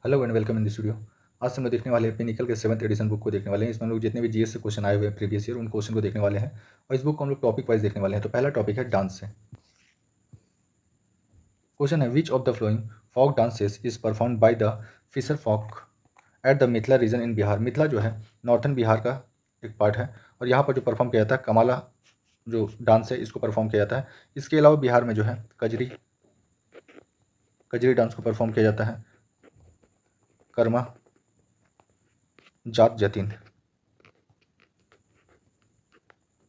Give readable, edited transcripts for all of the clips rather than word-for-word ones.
Hello and welcome in this video. आज से हम लोग देखने वाले हैं पिनिकल के 7th एडिशन बुक को देखने वाले हैं। इसमें हम लोग जितने भी जीएस से क्वेश्चन आए हुए हैं प्रीवियस ईयर उन क्वेश्चन को देखने वाले हैं और इस बुक को हम लोग टॉपिक वाइज देखने वाले हैं। तो पहला टॉपिक है डांस से। क्वेश्चन है which of the following folk dances is perform by the fisher folk at the Mithila region in Bihar. Mithila जो है नॉर्थन बिहार का एक पार्ट है और यहाँ पर जो परफॉर्म किया जाता है कमाला जो डांस है इसको परफॉर्म किया जाता है। इसके अलावा बिहार में जो है कजरी कजरी डांस को परफॉर्म किया जाता है। कर्मा जात जतिन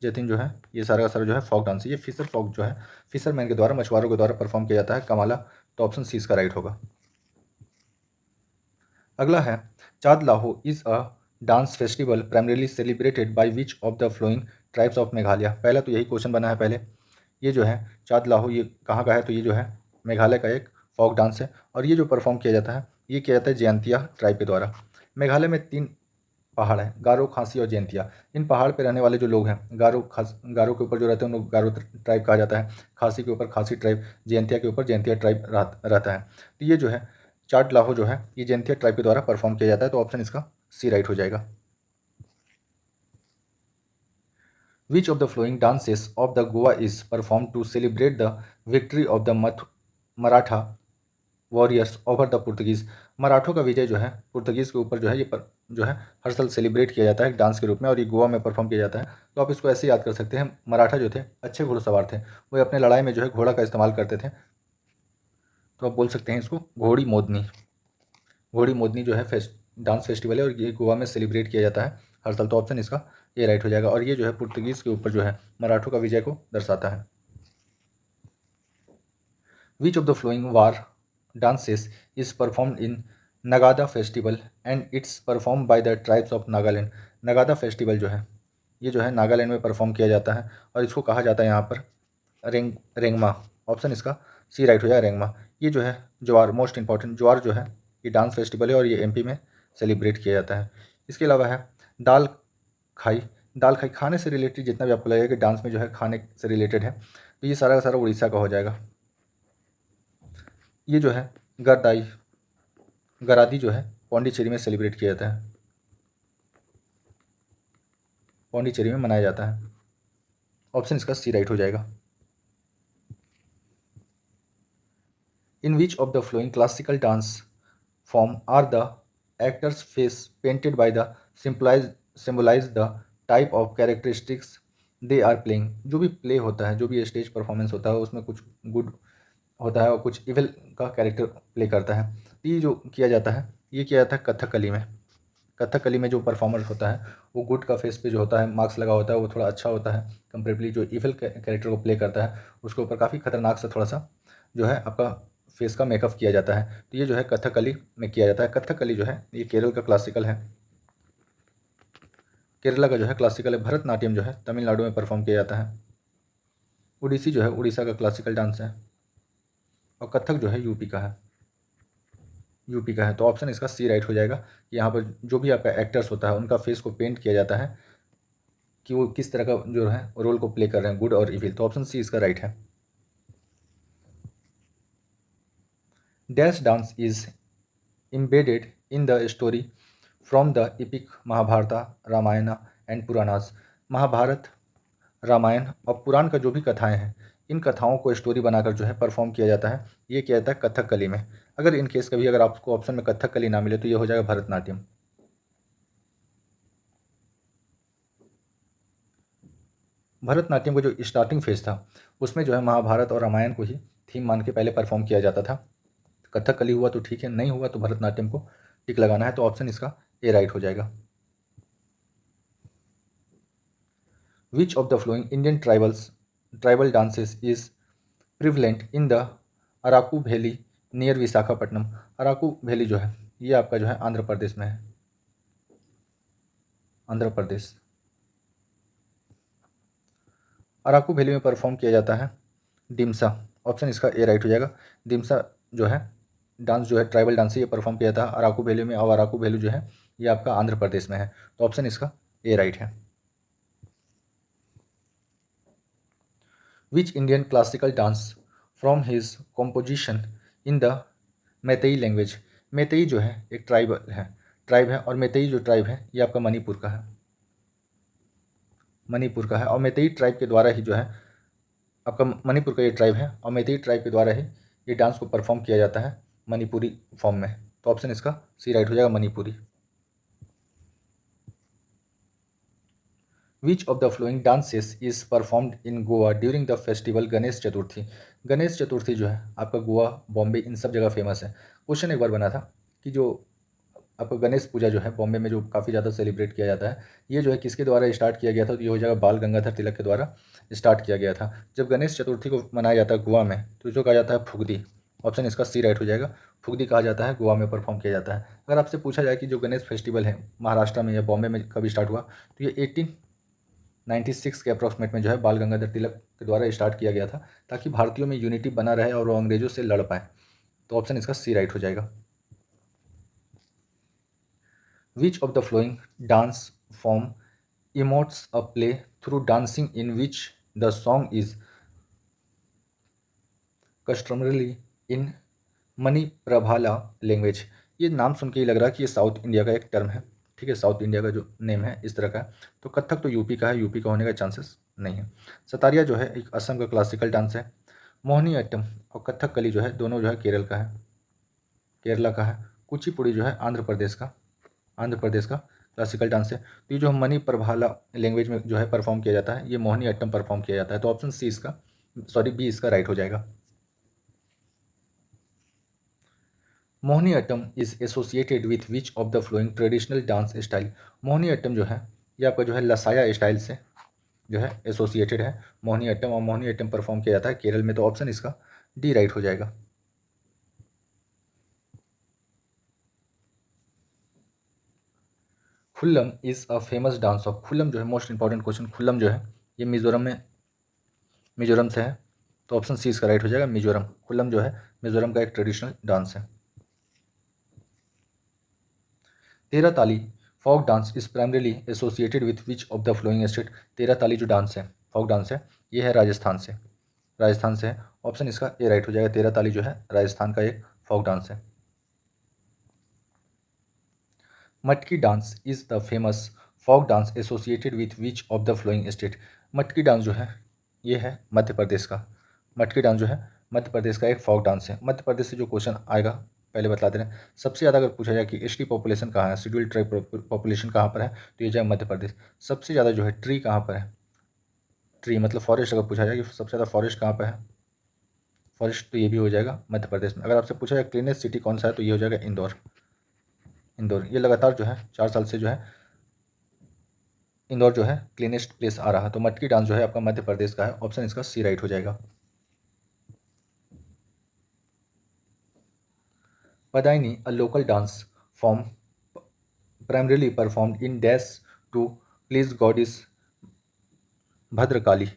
जतिन जो है ये सारा का सारा जो है फोक डांस है। ये फिशर फोक जो है फिशरमैन के द्वारा मछुआरों के द्वारा परफॉर्म किया जाता है कमाला। तो ऑप्शन सी इसका राइट होगा। अगला है Chad Laho is a dance festival primarily celebrated by which of the following tribes of Meghalaya. पहला तो यही क्वेश्चन बना है पहले। ये जो है चाद लाहो ये कहाँ का है, तो ये जो है मेघालय का एक फोक डांस है और ये जो परफॉर्म किया जाता है ये किया जाता है जयंतिया ट्राइब के द्वारा। मेघालय में 3 पहाड़ है, गारो, खासी और जयंतिया। इन पहाड़ पे रहने वाले जो लोग हैं गारो के ऊपर जो रहते हैं उन लोग गारो ट्राइब कहा जाता है। खासी के ऊपर खासी ट्राइब, जयंतिया के ऊपर जयंतिया ट्राइब रहता है। तो ये जो है चाट लाहो जो है ये जयंतिया ट्राइब के द्वारा परफॉर्म किया जाता है। तो ऑप्शन इसका सी राइट हो जाएगा। Which of the following dances of the Goa is perform to celebrate the victory of the Maratha warriors over the Portuguese. मराठों का विजय जो है पुर्तगीज़ के ऊपर जो है ये जो है हर साल सेलिब्रेट किया जाता है डांस के रूप में और ये गोवा में परफॉर्म किया जाता है। तो आप इसको ऐसे याद कर सकते हैं, मराठा जो थे अच्छे घुड़सवार थे, वो अपने लड़ाई में जो है घोड़ा का इस्तेमाल करते थे। तो आप बोल सकते हैं इसको घोड़ी मोदनी जो है डांस फेस्टिवल है और ये गोवा में सेलिब्रेट किया जाता है हर साल। तो ऑप्शन इसका ये राइट हो जाएगा और ये जो है पुर्तगीज़ के ऊपर जो है मराठों का विजय को दर्शाता है। Which of the following war dances is performed in Nagada festival and it's performed by the tribes of Nagaland? Ngada festival जो है ये जो है नागालैंड में परफॉर्म किया जाता है और इसको कहा जाता है यहाँ पर रेंगमा। ऑप्शन इसका सी राइट हो जाएगा, रेंगमा। ये जो है ज्वार, मोस्ट इंपॉर्टेंट ज्वार जो है ये डांस फेस्टिवल है और ये एमपी में सेलिब्रेट किया जाता है। इसके अलावा है दाल खाई। दाल खाई खाने से रिलेटेड जितना भी आपको लगेगा कि डांस में जो है खाने से रिलेटेड है तो ये सारा का सारा उड़ीसा का हो जाएगा। ये जो है गरादी जो है पौंडीचेरी में सेलिब्रेट किया जाता है, पौंडीचेरी में मनाया जाता है। ऑप्शन इसका सी राइट हो जाएगा। In which of the following classical dance form are the actors face painted by the symbolize the type of characteristics they are playing. जो भी प्ले होता है, जो भी स्टेज परफॉर्मेंस होता है उसमें कुछ गुड होता है और कुछ इविल का कैरेक्टर प्ले करता है। तो ये जो किया जाता है ये किया जाता है कथकली में। कथकली में जो परफॉर्मर होता है वो गुड का फेस पे जो होता है मार्क्स लगा होता है वो थोड़ा अच्छा होता है कंपेरेटिवली। जो इविल कैरेक्टर को प्ले करता है उसके ऊपर काफ़ी खतरनाक सा थोड़ा सा जो है आपका फेस का मेकअप किया जाता है। तो ये जो है कथकली में किया जाता है। कथकली जो है ये केरल का क्लासिकल है, केरला का जो है क्लासिकल है। भरतनाट्यम जो है तमिलनाडु में परफॉर्म किया जाता है। उड़ीसी जो है उड़ीसा का क्लासिकल डांस है और कथक जो है यूपी का है। तो ऑप्शन इसका सी राइट हो जाएगा कि यहाँ पर जो भी आपका एक्टर्स होता है उनका फेस को पेंट किया जाता है कि वो किस तरह का जो है रोल को प्ले कर रहे हैं, गुड और इविल। तो ऑप्शन सी इसका राइट है। Dash dance is embedded in the story from the epic Mahabharata Ramayana and Puranas. Mahabharata, Ramayana और पुराण का जो भी कथाएं हैं इन कथाओं को स्टोरी बनाकर जो है परफॉर्म किया जाता है। ये किया जाता है कथकली में। अगर इन केस कभी अगर आपको ऑप्शन में कथकली ना मिले तो ये हो जाएगा भरतनाट्यम। भरतनाट्यम का जो स्टार्टिंग फेज था उसमें जो है महाभारत और रामायण को ही थीम मान के पहले परफॉर्म किया जाता था। कथकली हुआ तो ठीक है, नहीं हुआ तो भरतनाट्यम को टिक लगाना है। तो ऑप्शन इसका ए राइट हो जाएगा। Which of the following Indian tribal dances is prevalent in the Araku valley near Visakhapatnam. Araku valley जो है ये आपका जो है आंध्र प्रदेश में है, आंध्र प्रदेश। अराकू वैली में परफॉर्म किया जाता है डिम्सा। ऑप्शन इसका ए राइट हो जाएगा। डिम्सा जो है डांस जो है ट्राइबल डांस है ये परफॉर्म किया जाता है अराकू वैली में और अराकू वैली जो है ये आपका आंध्र प्रदेश में है। तो ऑप्शन इसका ए राइट है। Which Indian classical dance from his composition in the Meitei language. Meitei जो है एक ट्राइब है और मेतेई जो ट्राइब है ये आपका मणिपुर का है और मेतेई ट्राइब के द्वारा ही जो है आपका मणिपुर का ये ट्राइब है और मेतेई ट्राइब के द्वारा ही ये डांस को परफॉर्म किया जाता है मणिपुरी फॉर्म में। तो ऑप्शन इसका सी राइट हो जाएगा, Manipuri. Which of the following dances is performed in Goa during the festival Ganesh Chaturthi. Ganesh Chaturthi जो है आपका गोवा, बॉम्बे, इन सब जगह फेमस है। क्वेश्चन एक बार बना था कि जो आपका गणेश पूजा जो है बॉम्बे में जो काफ़ी ज़्यादा सेलिब्रेट किया जाता है, ये जो है किसके द्वारा स्टार्ट किया गया था, तो ये हो जाएगा बाल गंगाधर तिलक के द्वारा स्टार्ट किया गया था। जब गणेश चतुर्थी को मनाया जाता है गोवा में तो इसको कहा जाता है फुगदी। ऑप्शन इसका सी राइट हो जाएगा, फुगदी कहा जाता है, गोवा में परफॉर्म किया जाता है। अगर आपसे पूछा जाए कि जो गणेश फेस्टिवल है महाराष्ट्र में या बॉम्बे में कब स्टार्ट हुआ, तो ये 1896 के अप्रॉक्सीमेट में जो है बाल गंगाधर तिलक के द्वारा स्टार्ट किया गया था, ताकि भारतीयों में यूनिटी बना रहे और वो अंग्रेजों से लड़ पाए। तो ऑप्शन इसका सी राइट हो जाएगा। Which of the following dance form emotes a play through dancing in which the song is customarily in Manipravala language. ये नाम सुन के ही लग रहा है कि ये साउथ इंडिया का एक टर्म है। ठीक है, साउथ इंडिया का जो नेम है इस तरह का है। तो कथक तो यूपी का है, यूपी का होने का चांसेस नहीं है। सतारिया जो है एक असम का क्लासिकल डांस है। मोहिनी अट्टम और कथकली जो है दोनों जो है केरला का है। कुचिपुड़ी जो है आंध्र प्रदेश का क्लासिकल डांस है। तो ये जो मणिप्रभाला लैंग्वेज में जो है परफॉर्म किया जाता है, ये मोहिनी अट्टम परफॉर्म किया जाता है। तो ऑप्शन सी इसका बी इसका राइट हो जाएगा। Mohiniyattam is associated with which of the flowing traditional dance style. Mohiniyattam जो है ये आपका जो है लसाया स्टाइल से जो है एसोसिएटेड है मोहिनीअट्टम, और मोहिनीअट्टम परफॉर्म किया जाता है केरल में। तो ऑप्शन इसका डी राइट हो जाएगा। Khullam is a famous dance of. Khullam जो है मोस्ट इंपॉर्टेंट क्वेश्चन, खुल्लम जो है ये मिजोरम से है। तो ऑप्शन सी इसका राइट हो जाएगा, मिजोरम। खुल्लम जो है मिजोरम का एक ट्रेडिशनल डांस है। Terah Tali folk dance is primarily associated with which of the flowing state. Terah Tali जो डांस है, फोक डांस है, ये है राजस्थान से है। ऑप्शन इसका ए राइट हो जाएगा, तेरह ताली जो है राजस्थान का एक फोक डांस है। Matki dance is the famous folk dance associated with which of the flowing state. Matki dance जो है ये है मध्य प्रदेश का। मटकी डांस जो है मध्य प्रदेश का एक फोक डांस है। मध्य प्रदेश से जो क्वेश्चन आएगा पहले बता दे रहे हैं। सबसे ज़्यादा अगर पूछा जाए कि एसटी पॉपुलेशन कहाँ है, शेड्यूल्ड ट्राइब पॉपुलेशन कहाँ पर है, तो ये जाए मध्य प्रदेश। सबसे ज़्यादा जो है ट्री कहाँ पर है, ट्री मतलब फॉरेस्ट अगर पूछा जाए कि सबसे ज़्यादा फॉरेस्ट कहाँ पर है, फॉरेस्ट, तो ये भी हो जाएगा मध्य प्रदेश में। अगर आपसे पूछा जाए क्लीनेस्ट सिटी कौन सा है, तो ये हो जाएगा इंदौर। ये लगातार जो है 4 साल से जो है इंदौर जो है क्लीनेस्ट प्लेस आ रहा है। तो मटकी डांस जो है आपका मध्य प्रदेश का है। ऑप्शन इसका सी राइट हो जाएगा। Padayani a local dance form primarily performed in dash to please goddess Bhadrakali.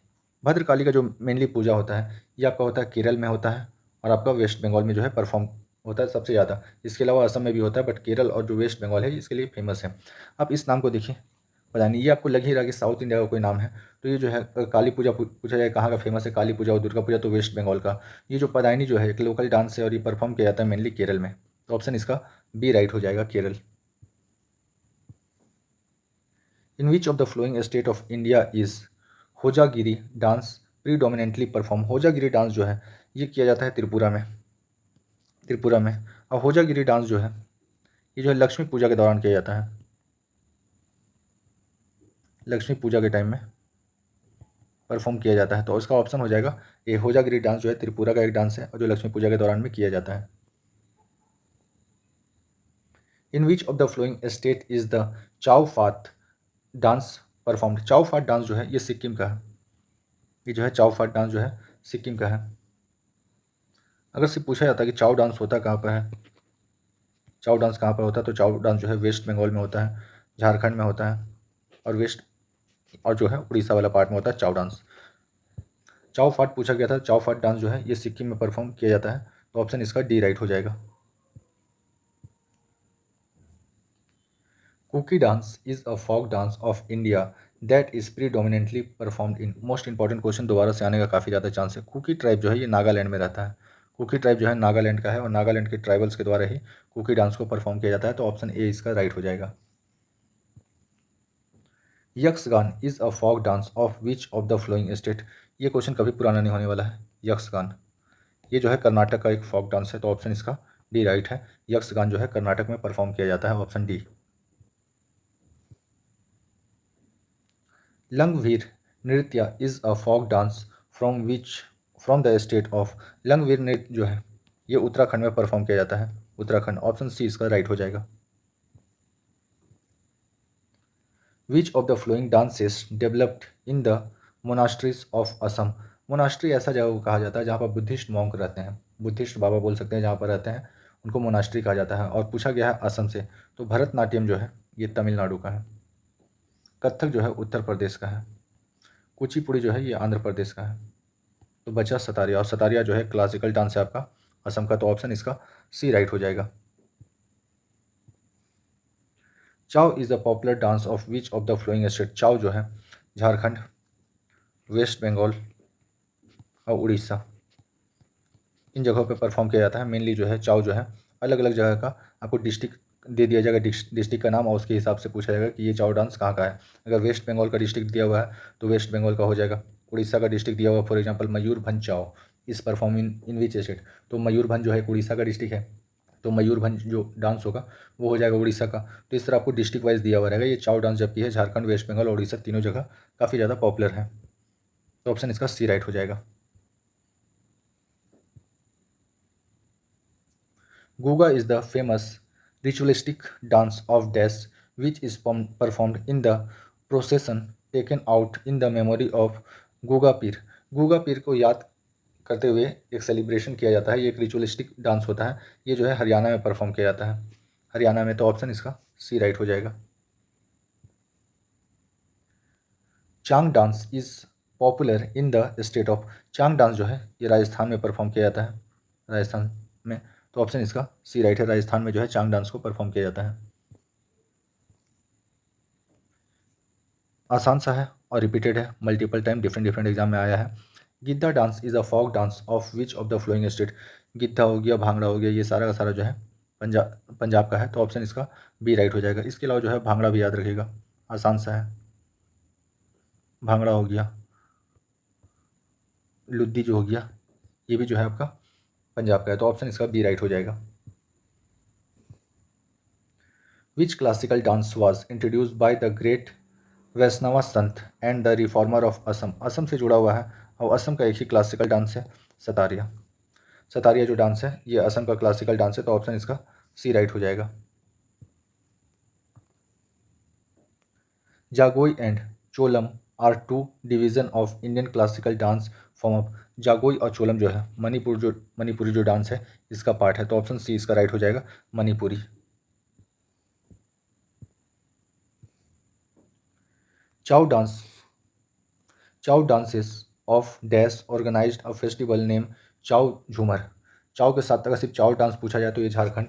Bhadrakali का जो मेनली पूजा होता है ये आपका होता है केरल में होता है, और आपका वेस्ट बंगाल में जो है परफॉर्म होता है सबसे ज़्यादा। इसके अलावा असम में भी होता है, बट केरल और जो वेस्ट बंगाल है इसके लिए फेमस है। आप इस नाम को देखिए, पता नहीं ये आपको लग ही रहा कि साउथ इंडिया का कोई नाम है। तो ये जो है काली पूजा पूछा जाए कहाँ का फेमस है, काली पूजा और दुर्गा पूजा, तो वेस्ट बंगाल का। ये जो पदायनी जो है एक लोकल डांस है और ये परफॉर्म किया जाता है मेनली केरल में। तो ऑप्शन इसका बी राइट हो जाएगा, Kerala. In which of the following state of India is Hojagiri dance predominantly perform. Hojagiri dance जो है ये किया जाता है त्रिपुरा में। और होजागिरी डांस जो है ये जो है लक्ष्मी पूजा के दौरान किया जाता है, लक्ष्मी पूजा के टाइम में परफॉर्म किया जाता है। तो इसका ऑप्शन हो जाएगा ये, होजागिरी डांस जो है त्रिपुरा का एक डांस है और जो लक्ष्मी पूजा के दौरान में किया जाता है। In which of the flowing state is the Chau Fat dance performed. Chau Fat dance जो है ये सिक्किम का है। ये जो है चाउ फात डांस जो है सिक्किम का है। अगर से पूछा जाता है कि चाउ डांस होता कहाँ पर है, चाउ डांस कहाँ पर होता है, तो चाउ डांस जो है वेस्ट बंगाल में होता है, झारखंड में होता है, और जो है उड़ीसा वाला पार्ट में होता है चाउ डांस। चाउ फाट पूछा गया था, चाउ फाट डांस जो है ये सिक्किम में परफॉर्म किया जाता है। तो ऑप्शन इसका डी राइट हो जाएगा। Kuki dance is a folk dance of India that is predominantly performed in. Most important question दोबारा से आने का काफ़ी ज़्यादा चांस है। कुकी ट्राइब जो है ये नागालैंड में रहता है। कुकी ट्राइब जो है नागालैंड का है और नागालैंड के ट्राइबल्स के द्वारा ही कुकी डांस को परफॉर्म किया जाता है, तो ऑप्शन ए इसका राइट हो जाएगा। Yakshagana is a folk dance of which of the flowing state. ये क्वेश्चन कभी पुराना नहीं होने वाला है। यक्षगान ये जो है कर्नाटक का एक फोक डांस है, तो ऑप्शन इसका डी राइट है। यक्षगान जो है कर्नाटक में परफॉर्म किया जाता है, option D. Langvir Nritya is a folk dance from the state of. Langvir Nritya जो है ये उत्तराखंड में परफॉर्म किया जाता है, उत्तराखंड, ऑप्शन सी इसका राइट हो जाएगा। Which of the following dances developed in the monasteries of Assam. Monastery ऐसा जगह को कहा जाता है जहाँ पर बुद्धिस्ट मॉन्क रहते हैं, बुद्धिस्ट बाबा बोल सकते हैं, जहाँ पर रहते हैं उनको मोनास्ट्री कहा जाता है। और पूछा गया है असम से, तो भरतनाट्यम जो है ये तमिलनाडु का है, कथक जो है उत्तर प्रदेश का है, कुचिपुड़ी जो है ये आंध्र प्रदेश का है। तो बचा सतारिया, और सतारिया जो है क्लासिकल डांस है आपका असम का, तो ऑप्शन इसका सी राइट हो जाएगा। Chhau is the popular dance of which of the flowing state. Chhau जो है झारखंड, वेस्ट बंगाल और उड़ीसा, इन जगहों पे परफॉर्म किया जाता है। मेनली जो है चाउ जो है अलग अलग जगह का आपको डिस्ट्रिक्ट दे दिया जाएगा, डिस्ट्रिक्ट का नाम, और उसके हिसाब से पूछा जाएगा कि ये चाउ डांस कहाँ का है। अगर वेस्ट बंगाल का डिस्ट्रिक्ट दिया हुआ है तो वेस्ट बंगाल का हो जाएगा। उड़ीसा का डिस्ट्रिक्ट दिया हुआ, फॉर एग्जाम्पल मयूरभंज चाउ इस परफॉर्म इन विच स्टेट, तो मयूरभंज जो है उड़ीसा का डिस्ट्रिक्ट है, तो मयूरभंज जो डांस होगा वो हो जाएगा उड़ीसा का। तो इस तरह आपको डिस्ट्रिक्ट वाइज दिया हुआ रहेगा। ये चाउ डांस जबकि है झारखंड, वेस्ट बंगाल और उड़ीसा तीनों जगह काफ़ी ज़्यादा पॉपुलर है, तो ऑप्शन इसका सी राइट हो जाएगा। Guga is the famous ritualistic dance of Dash which is performed in the procession taken out in the memory of Guga Pir। Guga Pir को याद करते हुए एक सेलिब्रेशन किया जाता है, ये एक रिचुअलिस्टिक डांस होता है। ये जो है हरियाणा में परफॉर्म किया जाता है, हरियाणा में, तो ऑप्शन इसका सी राइट हो जाएगा। Chang dance is popular in the state of. Chang dance जो है ये राजस्थान में परफॉर्म किया जाता है, राजस्थान में, तो ऑप्शन इसका सी राइट है। राजस्थान में जो है चांग डांस को परफॉर्म किया जाता है। आसान सा है और रिपीटेड है, multiple time different different exam में आया है। Giddha dance is a folk dance of which of the flowing state. Giddha हो गया, भांगड़ा हो गया, ये सारा का सारा जो है पंजाब का है, तो ऑप्शन इसका बी राइट हो जाएगा। इसके अलावा जो है भांगड़ा भी याद रखिएगा, आसान सा है। भांगड़ा हो गया, लुद्दी जो हो गया, ये भी जो है आपका पंजाब का है, तो ऑप्शन इसका बी राइट हो जाएगा। Which classical dance was introduce by the great Vaishnava sant and the reformer of Assam. Assam से जुड़ा हुआ है और असम का एक ही क्लासिकल डांस है सतारिया। सतारिया जो डांस है ये असम का क्लासिकल डांस है, तो ऑप्शन इसका सी राइट हो जाएगा। Jagoi and Cholom are two division of Indian classical dance form of. Jagoi और चोलम जो है मणिपुरी जो डांस है इसका पार्ट है, तो ऑप्शन सी इसका राइट हो जाएगा, Manipuri. Chhau dance Chhau dances of dash organised a festival name Chhau Jhumar. Chhau के साथ अगर सिर्फ चाउ डांस पूछा जाए तो ये झारखंड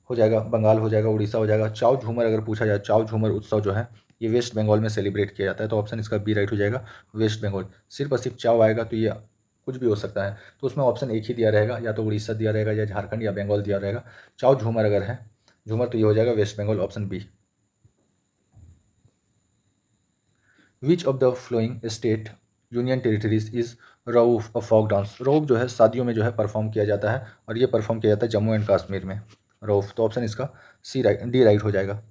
हो जाएगा, बंगाल हो जाएगा, उड़ीसा हो जाएगा। चाउ झूमर अगर पूछा जाए, चाउ झूमर उत्सव जो है ये वेस्ट बंगाल में सेलिब्रेट किया जाता है, तो ऑप्शन इसका बी राइट हो जाएगा, वेस्ट बंगाल। सिर्फ और सिर्फ चाउ आएगा तो ये कुछ भी हो सकता है, तो उसमें ऑप्शन एक ही दिया रहेगा, या तो उड़ीसा दिया रहेगा या झारखंड या बंगाल दिया रहेगा। चाउ झूमर अगर है झूमर तो ये हो जाएगा West Bengal, option B. Which of the flowing state union territories is Rouf a folk dance. Rouf जो है शादियों में जो है परफॉर्म किया जाता है, और ये परफॉर्म किया जाता है जम्मू एंड कश्मीर में, रऊफ, तो ऑप्शन इसका सी राइट डी राइट हो जाएगा।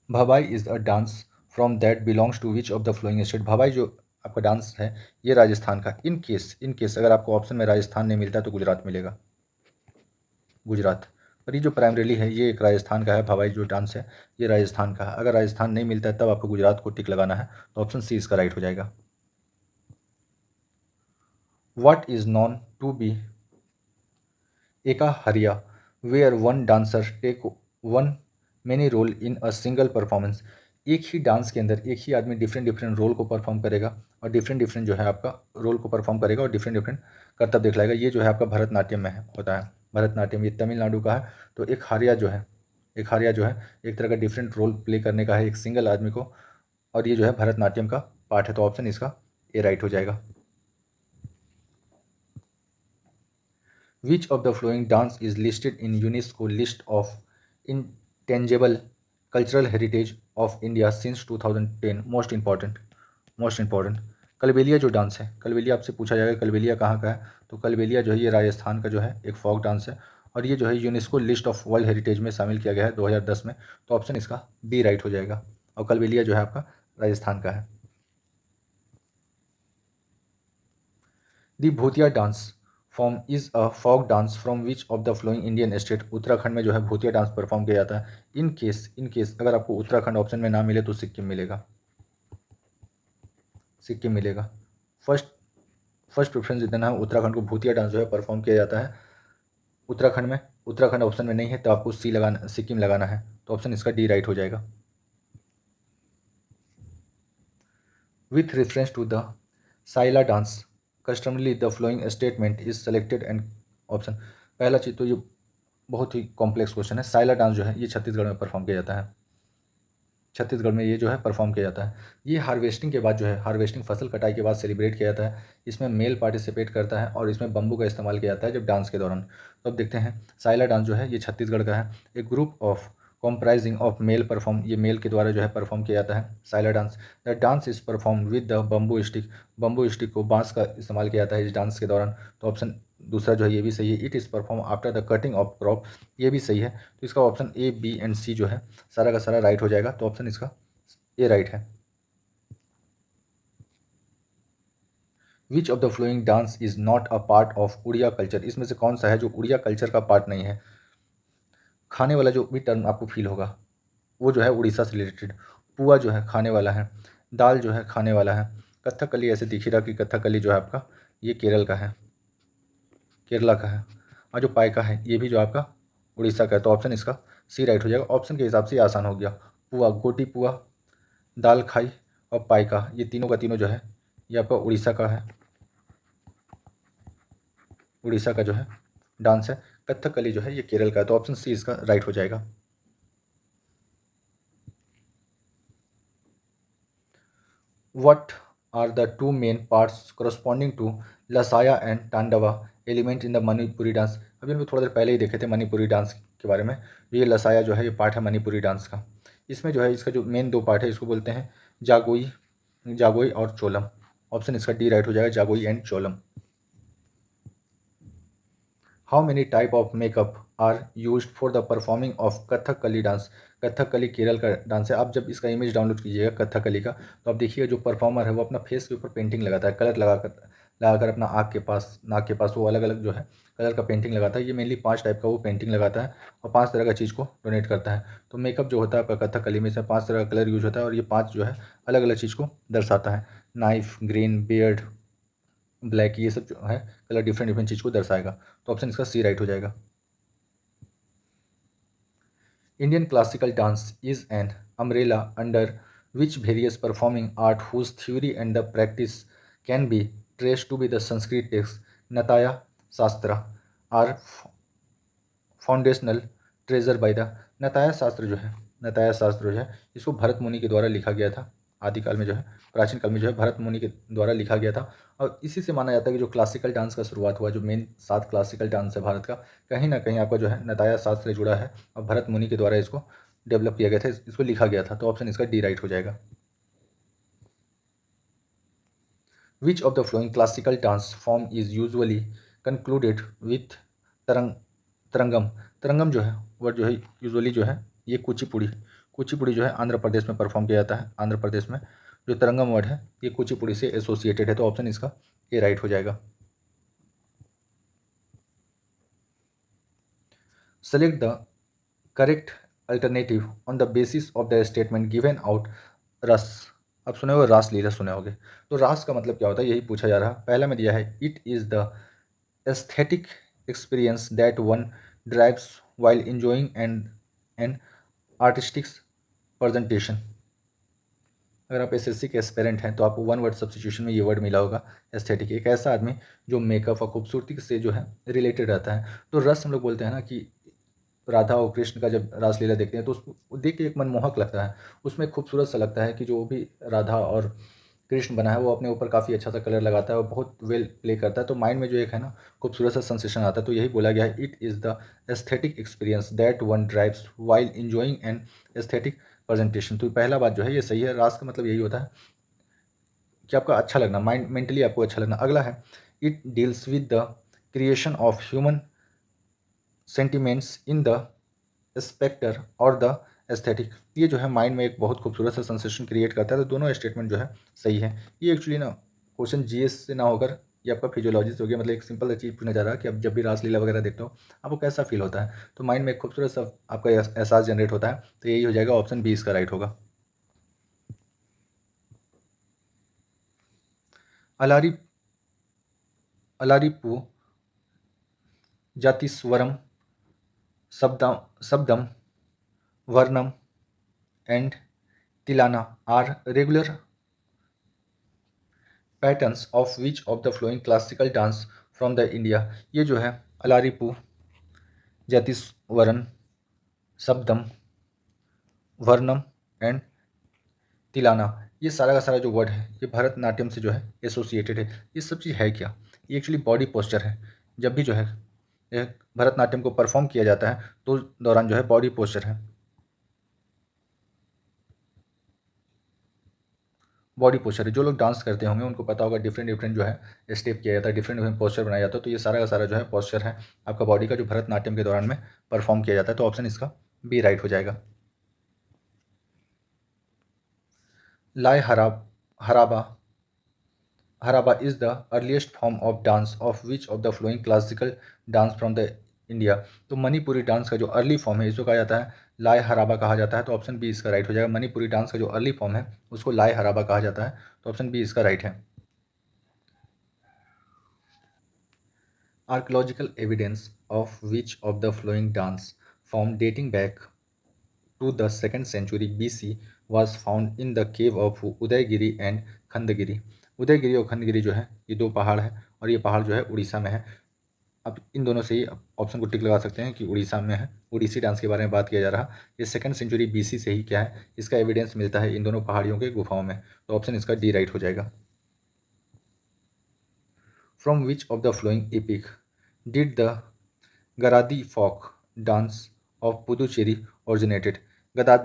Bhavai is a dance from that belongs to which of the flowing state. Bhavai जो आपका डांस है ये राजस्थान का, इन केस अगर आपको ऑप्शन में राजस्थान नहीं मिलता तो गुजरात मिलेगा, गुजरात। पर ये जो प्राइमरीली है ये एक राजस्थान का है, भवाई जो डांस है ये राजस्थान का है। अगर राजस्थान नहीं मिलता है तब आपको गुजरात को टिक लगाना है, तो ऑप्शन सी इसका राइट हो जाएगा। What is known to be ekaharia, where one dancer take one many role in a single performance। एक ही डांस के अंदर एक ही आदमी डिफरेंट डिफरेंट रोल को परफॉर्म करेगा, और डिफरेंट डिफरेंट जो है आपका रोल को परफॉर्म करेगा और डिफरेंट डिफरेंट करतब दिखलाएगा। ये जो है आपका भरतनाट्यम में है, होता है भरतनाट्यम, ये तमिलनाडु का है। तो एक हारिया जो है एक तरह का डिफरेंट रोल प्ले करने का है एक सिंगल आदमी को, और ये जो है भरतनाट्यम का पार्ट है, तो ऑप्शन इसका ए राइट हो जाएगा। Which of the following dance is listed in UNESCO list of intangible cultural heritage of India since 2010? Most important Kalbelia जो डांस है, कलबेलिया आपसे पूछा जाएगा कलबेलिया कहाँ का है, तो कलबेलिया जो है ये राजस्थान का जो है एक फोक डांस है, और ये जो है UNESCO list of world heritage में शामिल किया गया है 2010 में। तो ऑप्शन इसका बी राइट हो जाएगा, और कलबेलिया जो है आपका राजस्थान का है। The Bhotiya dance form is a folk dance from which of the following Indian state? Uttarakhand में जो है भूतिया डांस परफॉर्म किया जाता है। इन केस अगर आपको उत्तराखंड ऑप्शन में ना मिले तो सिक्किम मिलेगा, सिक्किम मिलेगा। फर्स्ट फर्स्ट प्रेफरेंस देना है उत्तराखंड को, भूतिया डांस जो है परफॉर्म किया जाता है उत्तराखंड में। उत्तराखंड ऑप्शन में नहीं है तो आपको सी लगाना, सिक्किम लगाना है, तो ऑप्शन इसका डी राइट हो जाएगा। With reference to the Saila dance customarily the following statement is selected and option. पहला चीज तो ये बहुत ही कॉम्प्लेक्स क्वेश्चन है। साइला डांस जो है ये छत्तीसगढ़ में परफॉर्म किया जाता है, छत्तीसगढ़ में ये जो है परफॉर्म किया जाता है। ये हार्वेस्टिंग के बाद जो है, हार्वेस्टिंग फसल कटाई के बाद सेलिब्रेट किया जाता है। इसमें मेल पार्टिसिपेट करता है और इसमें बम्बू का इस्तेमाल किया जाता है जब डांस के दौरान। तो अब देखते हैं साइला डांस जो है ये छत्तीसगढ़ का है। एक group of comprising of male perform, ये मेल के द्वारा जो है परफॉर्म किया जाता है Saila dance. The dance is perform with the bamboo stick, bamboo stick को, बांस का इस्तेमाल किया जाता है इस डांस के दौरान। तो ऑप्शन दूसरा जो है ये भी सही है। It is perform after the cutting of crop, ये भी सही है। तो इसका ऑप्शन ए बी एंड सी जो है सारा का सारा राइट हो जाएगा। तो ऑप्शन इसका ये राइट है। Which of the following dance is not a part of Odia culture? इसमें से कौन सा है जो उड़िया कल्चर का पार्ट नहीं है? खाने वाला जो भी टर्म आपको फील होगा वो जो है उड़ीसा से रिलेटेड। पुआ जो है खाने वाला है, दाल जो है खाने वाला है, कथकली ऐसे दिख ही रहा कि कथकली जो है आपका ये केरल का है, केरला का है, और जो पाइका है ये भी जो आपका उड़ीसा का है। तो ऑप्शन इसका सी राइट हो जाएगा। ऑप्शन के हिसाब से ये आसान हो गया। पुआ, गोटी पुआ, दाल खाई और पाइका, ये तीनों का तीनों जो है ये आपका उड़ीसा का है, उड़ीसा का जो है डांस है। कथकली जो है ये केरल का है। तो ऑप्शन सी इसका राइट हो जाएगा। What are the two main parts corresponding to Lasya and Tandava element in the Manipuri dance? अभी हम लोग थोड़ा देर पहले ही देखे थे मणिपुरी डांस के बारे में। ये लसाया जो है ये पार्ट है मणिपुरी डांस का। इसमें जो है इसका जो मेन दो पार्ट है इसको बोलते हैं जागोई, जागोई और चोलम। ऑप्शन इसका डी राइट हो जाएगा, Jagoi and Cholom. How many type of makeup are use for the performing of Kathakali dance? Kathakali Kerala का डांस है। आप जब इसका इमेज डाउनलोड कीजिएगा कथकली का, तो आप देखिएगा जो परफॉर्मर है वो अपना फेस के ऊपर पेंटिंग लगाता है, कलर लगाकर अपना आँख के पास, नाक के पास वो अलग अलग जो है कलर का पेंटिंग लगाता है। ये मेनली 5 टाइप का वो पेंटिंग लगाता है और 5 तरह का चीज़ को डोनेट करता है। तो मेकअप जो होता है आपका कथकली में से 5 तरह का कलर यूज होता है और ये 5 जो है अलग अलग चीज़ को दर्शाता है। नाइफ, ग्रीन, बियर्ड, ब्लैक, ये सब जो है कलर डिफरेंट डिफरेंट चीज़ को दर्शाएगा। तो ऑप्शन इसका सी राइट हो जाएगा। Indian classical dance is an umbrella under which various performing art whose theory and the practice can be trace to be the Sanskrit text Natya Shastra are foundational treasure by the. Natya Shastra जो है, नताया शास्त्र जो है इसको भरत मुनि के द्वारा लिखा गया था। आदिकाल में जो है, प्राचीन काल में जो है भरत मुनि के द्वारा लिखा गया था। और इसी से माना जाता है कि जो क्लासिकल डांस का शुरुआत हुआ, जो मेन 7 क्लासिकल डांस है भारत का, कहीं ना कहीं आपका जो है नताया शास्त्र से जुड़ा है और भरत मुनि के द्वारा इसको डेवलप किया गया था, इसको लिखा गया था। तो ऑप्शन इसका डी राइट हो जाएगा। Which of the following classical dance form is usually concluded with तरंग तरंगम? तरंगम जो है वर्ड जो है यूजुअली जो है ये कुचिपुड़ी, कुचिपुड़ी जो है आंध्र प्रदेश में परफॉर्म किया जाता है। आंध्र प्रदेश में जो तरंगम वर्ड है ये कुचिपुड़ी से एसोसिएटेड है। तो ऑप्शन इसका ए राइट हो जाएगा। Select the correct alternative on the basis of the statement given out. रस, अब सुने हो रास लीला सुने होगे, तो रास का मतलब क्या होता है यही पूछा जा रहा है। पहला में दिया है it is the aesthetic experience that one derives while enjoying an artistic presentation। अगर आप एसएससी के एस्पेरेंट हैं तो आपको वन वर्ड सब्स्टिट्यूशन में ये वर्ड मिला होगा एस्थेटिक। एक ऐसा आदमी जो मेकअप और खूबसूरती से जो है रिलेटेड रहता है। तो रस हम लोग बोलते हैं ना कि राधा और कृष्ण का जब रासलीला देखते हैं तो उसको देख के एक मनमोहक लगता है, उसमें खूबसूरत सा लगता है कि जो भी राधा और कृष्ण बना है वो अपने ऊपर काफ़ी अच्छा सा कलर लगाता है और बहुत वेल प्ले करता है, तो माइंड में जो एक है ना खूबसूरत सा सेंसेशन आता है। तो यही बोला गया है, it is the aesthetic experience that one drives while enjoying an aesthetic presentation. तो पहला बात जो है ये सही है, रास का मतलब यही होता है कि आपका अच्छा लगना, माइंड मेंटली आपको अच्छा लगना। अगला है, it deals with the creation of human sentiments in the spectre और द एस्थेटिक। ये जो है माइंड में एक बहुत खूबसूरत सा सेंसेशन क्रिएट करता है। तो दोनों स्टेटमेंट जो है सही है। ये एक्चुअली ना क्वेश्चन जीएस से ना होकर ये आपका फिजियोलॉजी से हो गया, मतलब एक सिंपल चीज़ पूछना चाह रहा है कि अब जब भी रासलीला वगैरह देखते हो आपको कैसा फील होता है, तो माइंड में एक खूबसूरत सा आपका एहसास जनरेट होता है। तो यही हो जाएगा, ऑप्शन बी इसका राइट होगा। Alari Alarippu Jatiswaram Shabdam Varnam and Tillana are regular patterns of which of the following classical dance from the India. ये जो है अलारिपू जातिस्वरन शब्दम वर्णम एंड तिलाना, ये सारा का सारा जो वर्ड है ये भरतनाट्यम से जो है एसोसिएटेड है। ये सब चीज़ है क्या, ये एक्चुअली बॉडी पोस्चर है। जब भी जो है ये भरतनाट्यम को परफॉर्म किया जाता है तो उस दौरान जो है बॉडी पोस्चर है, बॉडी पोस्चर है। जो लोग डांस करते होंगे उनको पता होगा डिफरेंट डिफरेंट जो है स्टेप किया जाता है, डिफरेंट डिफरेंट पोस्चर बनाया जाता है। तो ये सारा का सारा जो है पोस्चर है आपका बॉडी का, जो भरतनाट्यम के दौरान में परफॉर्म किया जाता है। तो ऑप्शन इसका बी राइट हो जाएगा। लाए हराबा Haraba is the earliest form of dance of which of the following classical dance from the India. तो मणिपुरी डांस का जो अर्ली फॉर्म है इसको कहा जाता है लाए हराबा कहा जाता है। तो ऑप्शन बी इसका राइट हो जाएगा। मणिपुरी डांस का जो अर्ली फॉर्म है उसको लाए हराबा कहा जाता है। तो ऑप्शन बी इसका राइट है। Archaeological evidence of which of the following dance form dating back to the 2nd century BC was found in the cave of Udayagiri and Khandagiri. Udayagiri और खंडगिरी जो है ये दो पहाड़ है और ये पहाड़ जो है उड़ीसा में है। अब इन दोनों से ही ऑप्शन को टिक लगा सकते हैं कि उड़ीसा में है। उड़ीसी डांस के बारे में बात किया जा रहा, ये 2nd सेंचुरी बीसी से ही क्या है इसका एविडेंस मिलता है इन दोनों पहाड़ियों के गुफाओं में। तो ऑप्शन इसका डी राइट हो जाएगा। From which of the following epic did the Garadi folk dance of Puducherry originated. गदा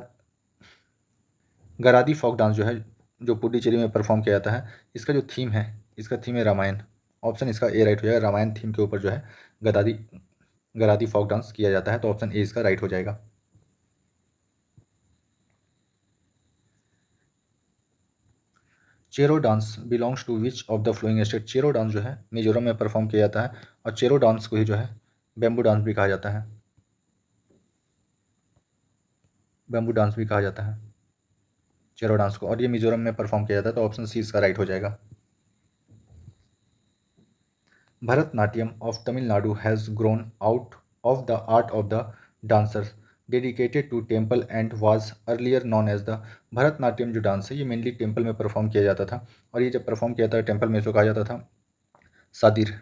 गरादी फोक डांस जो है जो पुडुचेरी में परफॉर्म किया जाता है, इसका जो थीम है इसका थीम है रामायण। ऑप्शन इसका ए राइट हो जाएगा। रामायण थीम के ऊपर जो है गदादी गरादी फोक डांस किया जाता है। तो ऑप्शन ए इसका राइट हो जाएगा। Cheraw dance belongs to which of the flowing state. Cheraw dance जो है मिजोरम में परफॉर्म किया जाता है और चेरो डांस को ही जो है बैम्बू डांस भी कहा जाता है। बैम्बू डांस भी कहा जाता है चेरो डांस को, और ये मिजोरम में परफॉर्म किया जाता है। तो ऑप्शन सी इसका राइट हो जाएगा। Bharatnatyam of Tamil Nadu has grown out of the art of the dancers dedicated to temple and was earlier known as the Bharatanatyam. जो डांस है ये मेनली टेम्पल में परफॉर्म किया जाता था, और ये जब परफॉर्म किया था टेम्पल में इसको कहा जाता था सादिर।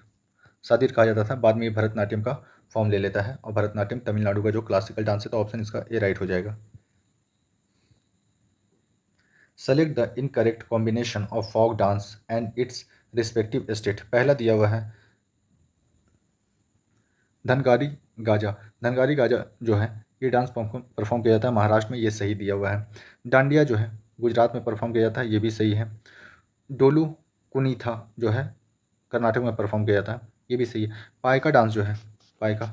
सादिर कहा जाता था। बाद में ये भरतनाट्यम का फॉर्म ले लेता है और भरतनाट्यम तमिलनाडु का जो क्लासिकल डांस है। तो ऑप्शन इसका ए राइट हो जाएगा। Select the incorrect combination of folk dance and its respective state. पहला दिया हुआ है धनगारी गाजा। धनगारी गाजा जो है ये डांस परफॉर्म किया जाता है महाराष्ट्र में, ये सही दिया हुआ है। डांडिया जो है गुजरात में परफॉर्म किया जाता है, ये भी सही है। डोलू कुनीथा जो है कर्नाटक में परफॉर्म किया जाता है, ये भी सही है। पायका डांस जो है, पायका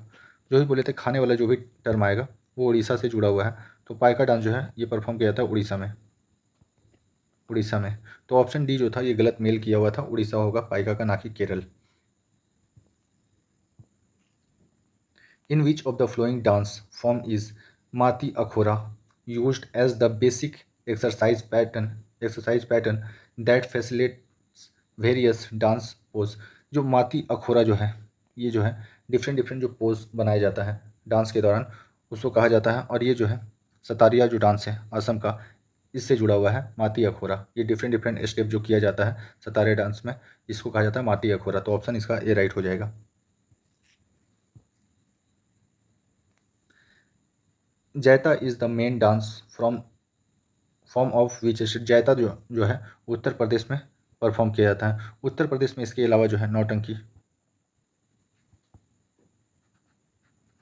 जो भी बोले थे खाने वाला जो भी टर्म आएगा वो उड़ीसा से जुड़ा हुआ है। तो पायका डांस जो है ये परफॉर्म किया जाता है उड़ीसा में। उड़ीसा में तो ऑप्शन डी जो था ये गलत मेल किया हुआ था, उड़ीसा होगा पाइका का, ना कि Kerala. In which of the following dance form is Mati Akhora used as the basic exercise pattern that facilitates various dance pose. जो माती अखोरा जो है ये जो है डिफरेंट डिफरेंट जो पोज बनाया जाता है डांस के दौरान उसको कहा जाता है, और ये जो है सतारिया जो डांस है असम का इससे जुड़ा हुआ है माती अखोरा। ये डिफरेंट डिफरेंट स्टेप जो किया जाता है सतारे डांस में इसको कहा जाता है माटी अखोरा। तो ऑप्शन इसका ए राइट हो जाएगा। Jaita is the main dance from form of which state, Jaita जो है उत्तर प्रदेश में परफॉर्म किया जाता है। उत्तर प्रदेश में इसके अलावा जो है नौटंकी,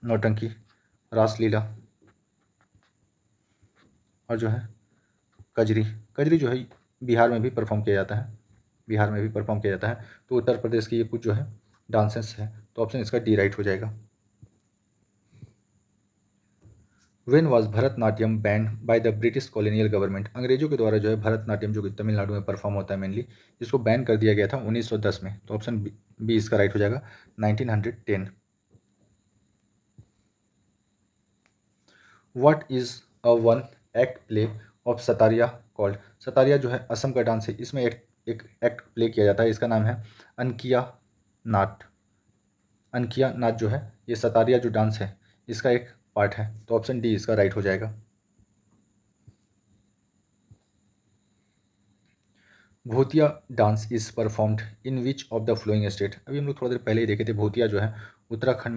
नौटंकी, रासलीला और जो है कजरी, कजरी जो है बिहार में भी परफॉर्म किया जाता है, बिहार में भी परफॉर्म किया जाता है। तो उत्तर प्रदेश की ये कुछ जो है डांसेस है, तो ऑप्शन इसका डी राइट हो जाएगा। When was Bharatanatyam band by the British colonial government, अंग्रेजों के द्वारा जो है भरतनाट्यम जो कि तमिलनाडु में परफॉर्म होता है मेनली, इसको बैन कर दिया गया था 1910 में। तो ऑप्शन बी इसका राइट हो जाएगा 1910। What is a one act play of Sattriya called, Sattriya जो है असम का डांस है, इसमें एक एक्ट प्ले किया जाता है, इसका नाम है अनकिया नाट। अनकिया नाच जो है ये सतारिया जो डांस है इसका एक पार्ट है। तो ऑप्शन डी इसका राइट हो जाएगा। भूतिया dance is performed in which of the flowing state, अभी हम लोग थोड़ा देर पहले ही देखे थे, भूतिया जो है उत्तराखंड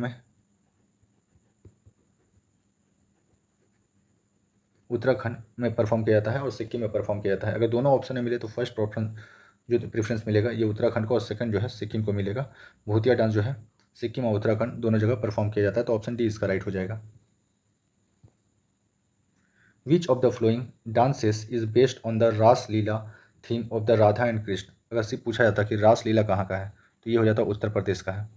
में परफॉर्म किया जाता है और सिक्किम में परफॉर्म किया जाता है। अगर दोनों ऑप्शन में मिले तो फर्स्ट ऑप्शन जो प्रेफरेंस मिलेगा ये उत्तराखंड को और सेकंड जो है सिक्किम को मिलेगा। भूतिया डांस जो है सिक्किम और उत्तराखंड दोनों जगह परफॉर्म किया जाता है। तो ऑप्शन डी इसका राइट हो जाएगा। Which of the following dances is based on the Raas Leela theme of the Radha and Krishna, अगर सिर्फ पूछा जाता कि रास लीला कहाँ का है तो ये हो जाता उत्तर प्रदेश का है,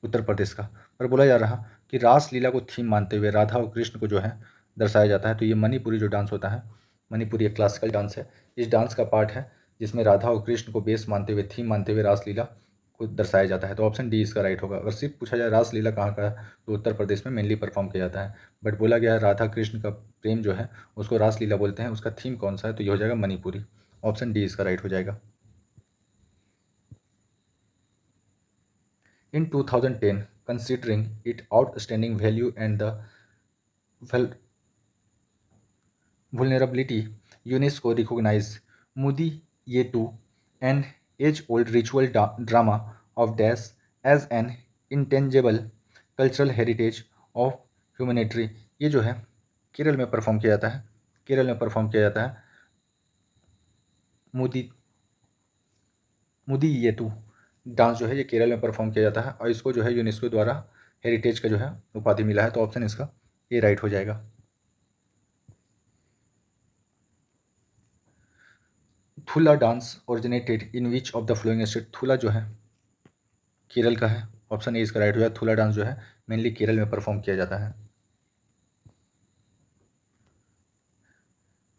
उत्तर प्रदेश का। पर बोला जा रहा कि रास लीला को थीम मानते हुए राधा और कृष्ण को जो है दर्शाया जाता है, तो ये मणिपुरी जो डांस होता है, मणिपुरी एक क्लासिकल डांस है, इस डांस का पार्ट है जिसमें राधा और कृष्ण को बेस मानते हुए, थीम मानते हुए रासलीला को दर्शाया जाता है। तो ऑप्शन डी इसका राइट होगा। अगर सिर्फ पूछा जाए रासलीला कहाँ का है तो उत्तर प्रदेश में मेनली परफॉर्म किया जाता है, बट बोला गया है राधा कृष्ण का प्रेम जो है उसको रासलीला बोलते हैं, उसका थीम कौन सा है तो ये हो जाएगा मणिपुरी। ऑप्शन डी इसका राइट हो जाएगा। In 2010, considering its outstanding value and the vul- vulnerability, UNESCO recognized Mudi Yetu, an age-old ritual drama of Dash, as an intangible cultural heritage of humanity। ये जो है केरल में परफॉर्म किया जाता है, केरल में परफॉर्म किया जाता है मुदी मुदी येतु डांस जो है ये केरल में परफॉर्म किया जाता है और इसको जो है यूनेस्को द्वारा हेरिटेज का जो है उपाधि मिला है। तो ऑप्शन इसका ए राइट हो जाएगा। Thula dance originated in which of the flowing state, Thula जो है केरल का है, ऑप्शन ए इसका राइट हो जाएगा। थुला डांस जो है मेनली केरल में परफॉर्म किया जाता है।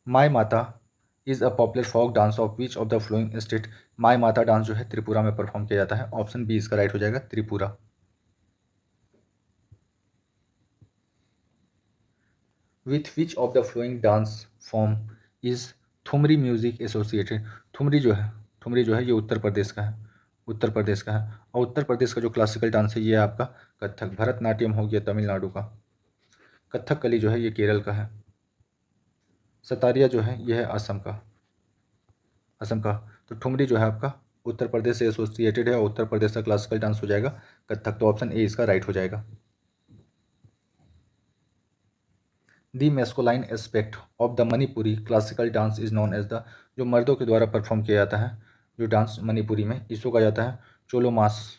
Mai Mata is a popular folk dance of which of the flowing state, Mai Mata dance जो है त्रिपुरा में परफॉर्म किया जाता है। ऑप्शन बी इसका राइट हो जाएगा Tripura. With which of the following dance form is thumri music associated, thumri जो है ये उत्तर प्रदेश का है, उत्तर प्रदेश का है। और उत्तर प्रदेश का जो क्लासिकल डांस है ये है आपका कथक, भरतनाट्यम हो गया तमिलनाडु का, कथकली जो है ये केरल का है, सतारिया जो है ये है असम का, असम का। तो ठुमरी जो है आपका उत्तर प्रदेश से एसोसिएटेड है और उत्तर प्रदेश का क्लासिकल डांस हो जाएगा कथक। तो ऑप्शन ए इसका राइट हो जाएगा। The masculine aspect of the Manipuri classical dance is known as the, जो मर्दों के द्वारा परफॉर्म किया जाता है जो डांस मणिपुरी में, इसको कहा जाता है चोलोमास,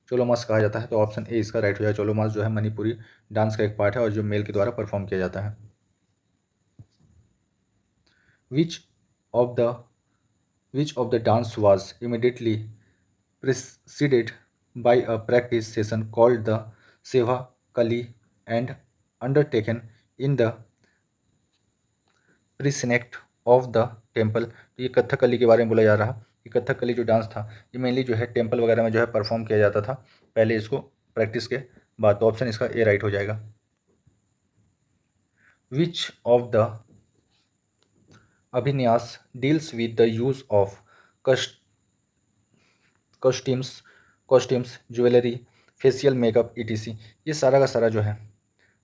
चोलोमास कहा जाता है। तो ऑप्शन ए इसका राइट हो जाएगा। चोलोमास जो है मणिपुरी डांस का एक पार्ट है और जो मेल के द्वारा परफॉर्म किया जाता है। Which of the which of the dance was immediately preceded by a practice session called the Seva Kali and undertaken in the precinct of the temple। तो ये कथकली के बारे में बोला जा रहा कि कथकली जो डांस था ये मेनली जो है टेम्पल वगैरह में जो है परफॉर्म किया जाता था पहले, इसको प्रैक्टिस के बाद। तो ऑप्शन इसका ए राइट हो जाएगा। Which of the Abhinyas deals with the use of costumes, jewellery, facial makeup ETC, ये सारा का सारा जो है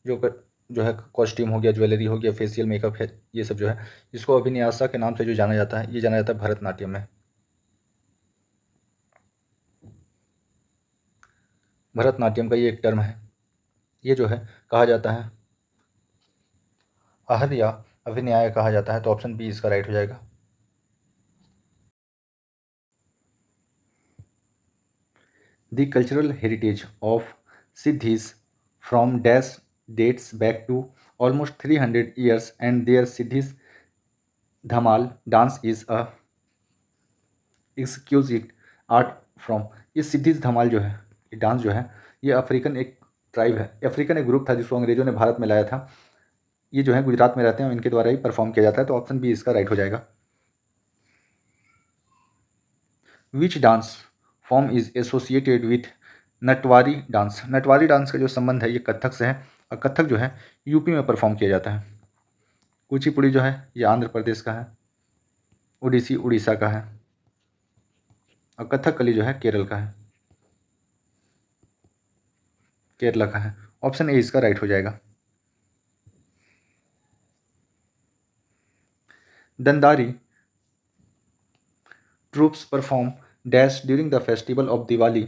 जो है कॉस्ट्यूम हो गया, ज्वेलरी हो गया, फेशियल मेकअप है, ये सब जो है इसको अभिन्यासा के नाम से जो जाना जाता है, ये जाना जाता है भरतनाट्यम में। भरतनाट्यम का ये एक टर्म है, ये जो है कहा जाता है आहर्या अभिन्याय कहा जाता है, तो ऑप्शन बी इसका राइट हो जाएगा। The cultural heritage of Siddhis from Dash dates back to almost 300 years, and their Siddhis Dhamal dance is a exquisite art from। ये सिद्धीज धमाल जो है, ये डांस जो है, ये अफ्रीकन एक ट्राइब है, अफ्रीकन एक ग्रुप था जिसको अंग्रेजों ने भारत में लाया था। ये जो है गुजरात में रहते हैं, इनके द्वारा ही परफॉर्म किया जाता है, तो ऑप्शन बी इसका राइट हो जाएगा। Which dance form is associated with Natwari dance. Natwari dance का जो संबंध है ये कथक से है, और कथक जो है यूपी में परफॉर्म किया जाता है। कुचिपुड़ी जो है ये आंध्र प्रदेश का है, ओडिसी उड़ीसा का है, और कथकली जो है केरल का है, केरला का है। ऑप्शन ए इसका राइट हो जाएगा। दंदारी troops perform dash during the festival of Diwali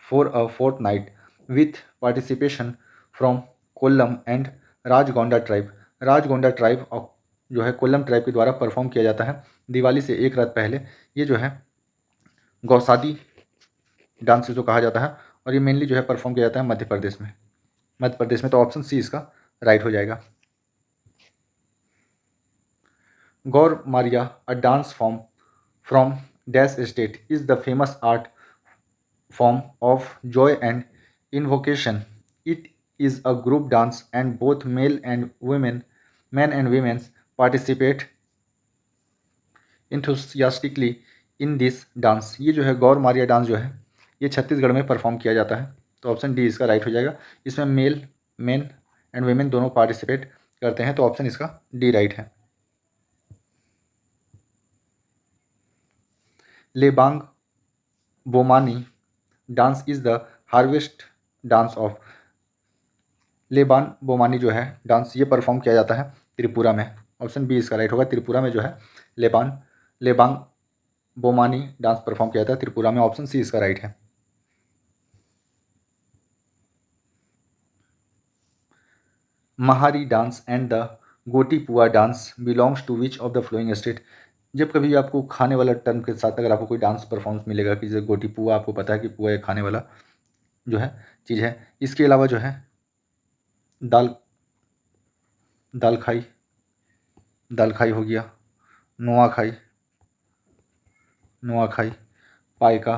for a fortnight with participation from Kollam and Rajgonda tribe। Rajgonda tribe जो है कोल्लम ट्राइब के द्वारा परफॉर्म किया जाता है दिवाली से एक रात पहले। ये जो है गौसादी डांस जो कहा जाता है, और ये मेनली जो है परफॉर्म किया जाता है मध्य प्रदेश में। मध्य प्रदेश में, तो ऑप्शन सी इसका राइट हो जाएगा। Gaur Maria a dance form from dash state is the famous art form of joy and invocation। It is a group dance and both men and women participate enthusiastically in this dance। ये जो है गौर Maria dance जो है ये छत्तीसगढ़ में perform किया जाता है, तो ऑप्शन डी इसका राइट हो जाएगा। इसमें मेन एंड वीमेन दोनों पार्टिसिपेट करते हैं, तो ऑप्शन इसका डी राइट है। Lebang Bomani dance is the harvest dance of. Leban Bomani जो है डांस ये परफॉर्म किया जाता है त्रिपुरा में। ऑप्शन बी इसका राइट होगा। त्रिपुरा में जो है लेबांग बोमानी डांस परफॉर्म किया जाता है त्रिपुरा में। ऑप्शन सी इसका राइट है। महारी dance and the Gotipua dance belongs to which of the flowing state. जब कभी आपको खाने वाला टर्म के साथ अगर आपको कोई डांस परफॉर्मेंस मिलेगा कि जैसे गोटी पुआ, आपको पता है कि पुआ एक खाने वाला जो है चीज़ है। इसके अलावा जो है दाल दाल खाई दाल खाई हो गया, नुआखाई नुआखाई, पायका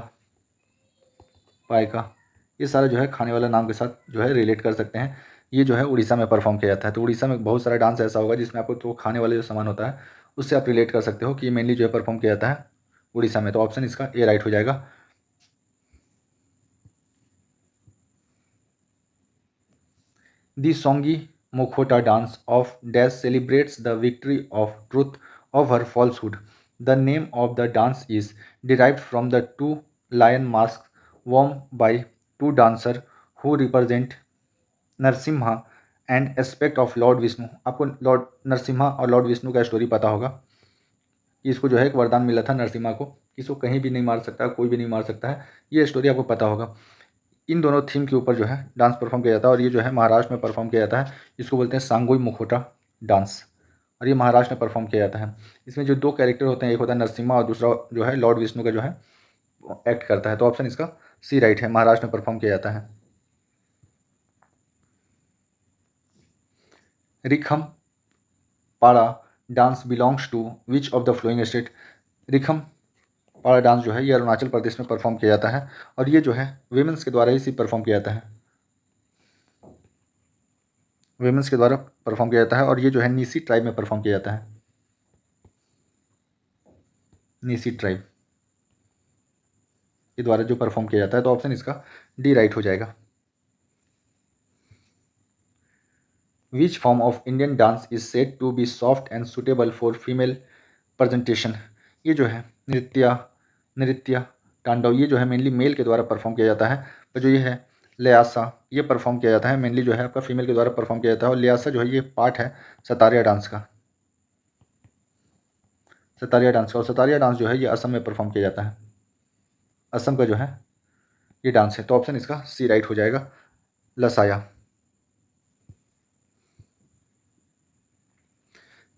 पायका, ये सारा जो है खाने वाला नाम के साथ जो है रिलेट कर सकते हैं। ये जो है उड़ीसा में परफॉर्म किया जाता है, तो उड़ीसा में बहुत सारा डांस ऐसा होगा जिसमें आपको तो खाने वाले जो सामान होता है उससे आप रिलेट कर सकते हो कि ये मेनली जो है परफॉर्म किया जाता है उड़ीसा में, तो ऑप्शन इसका ए राइट हो जाएगा। The Songi Mukhota dance of Dash celebrates the victory of truth over falsehood। The name of the dance is derived from the two lion masks worn by two dancers who represent Narasimha and aspect of Lord Vishnu. आपको Lord Narasimha और Lord Vishnu का story पता होगा कि इसको जो है एक वरदान मिला था नरसिम्हा को, इसको कहीं भी नहीं मार सकता, कोई भी नहीं मार सकता है। ये स्टोरी आपको पता होगा। इन दोनों थीम के ऊपर जो है डांस परफॉर्म किया जाता है, और ये जो है महाराष्ट्र में परफॉर्म किया जाता है। इसको बोलते हैं सांगोई मुखोटा डांस, और ये महाराष्ट्र में परफॉर्म किया जाता है। इसमें जो दो कैरेक्टर होते हैं, एक होता है नरसिम्हा और दूसरा जो है लॉर्ड विष्णु का जो है एक्ट करता है, तो ऑप्शन इसका सी राइट है, महाराष्ट्र में परफॉर्म किया जाता है। Rikham Pada dance belongs to which of the flowing state. Rikham Pada dance जो है ये अरुणाचल प्रदेश में परफॉर्म किया जाता है, और ये जो है वेमेंस के द्वारा ही सिर्फ परफॉर्म किया जाता है, वेमेंस के द्वारा परफॉर्म किया जाता है, और ये जो है नीसी ट्राइब में परफॉर्म किया जाता है, नीसी ट्राइब के द्वारा जो परफॉर्म किया जाता है, तो ऑप्शन इसका डी राइट हो जाएगा। Which form of Indian dance is said to be soft and suitable for female presentation. ये जो है नृत्य तांडव, ये जो है मेनली मेल के द्वारा परफॉर्म किया जाता है, और जो ये है लयासा ये परफॉर्म किया जाता है मेनली जो है आपका फीमेल के द्वारा परफॉर्म किया जाता है। और लयासा जो है ये पार्ट है सतारिया डांस का, सतारिया डांस का। और सतारिया डांस जो है ये असम में परफॉर्म किया जाता है, असम का जो है ये डांस है, तो ऑप्शन इसका सी राइट हो जाएगा, लसाया।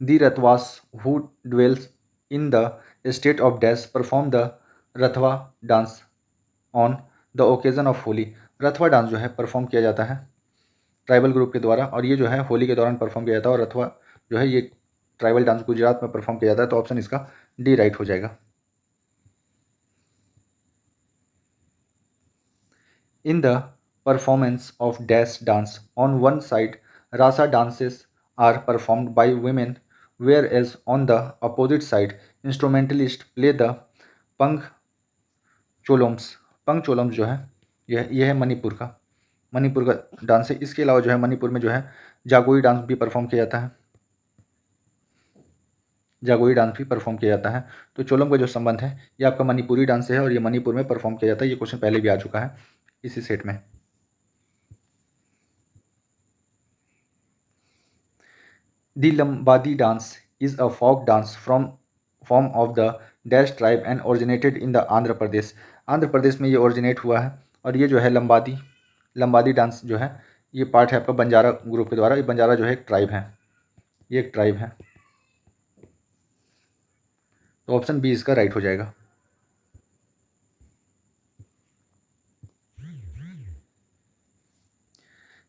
The Rathwas who dwells in the state of Desh perform the Rathwa dance on the occasion of Holi. रथवा डांस जो है परफॉर्म किया जाता है ट्राइबल ग्रुप के द्वारा, और ये जो है होली के दौरान परफॉर्म किया जाता है। और रथवा जो है ये ट्राइबल डांस गुजरात में परफॉर्म किया जाता है, तो ऑप्शन इसका डी राइट हो जाएगा। In the performance of Dash dance, on one side, Rasa dances are performed by women, whereas on the opposite side, instrumentalists play the पंग चोलोम्स। पंग चोलोम्स जो है यह है मणिपुर का डांस है। इसके अलावा जो है मणिपुर में जो है जागोई डांस भी परफॉर्म किया जाता है, तो चोलम का जो संबंध है ये आपका मणिपुरी डांस है और ये मणिपुर में परफॉर्म किया जाता है। ये क्वेश्चन पहले भी आ चुका है इसी सेट में। The Lambadi dance is a folk dance from form of the Dash tribe and originated in the Andhra Pradesh। Andhra Pradesh में ये ओरिजिनेट हुआ है, और ये जो है लंबादी डांस जो है ये पार्ट है आपका बंजारा ग्रुप के द्वारा। ये बंजारा जो है एक ट्राइब है, ये एक ट्राइब है, तो ऑप्शन बी इसका राइट हो जाएगा।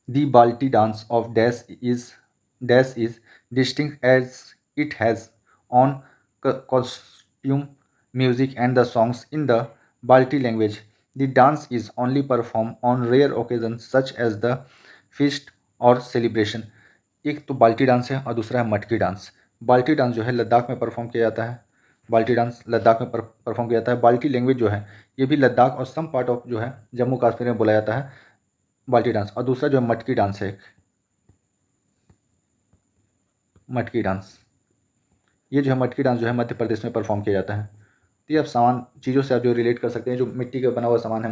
The Balti dance of Dash is distinct as it has on costume, music, and the songs in the Balti language. The dance is only performed on rare occasions such as the feast और celebration. एक तो बाल्टी dance है और दूसरा है Matki dance. बाल्टी dance जो है लद्दाख में परफॉर्म किया जाता है, परफॉर्म किया जाता है। बाल्टी लैंग्वेज जो है ये भी लद्दाख और सम पार्ट ऑफ जो है जम्मू कश्मीर में बोला जाता है बाल्टी डांस। और दूसरा जो है मटकी डांस है, मटकी डांस, ये जो है मटकी डांस जो है मध्य प्रदेश में परफॉर्म किया जाता है। तो ये आप सामान चीज़ों से आप जो रिलेट कर सकते हैं, जो मिट्टी का बना हुआ सामान है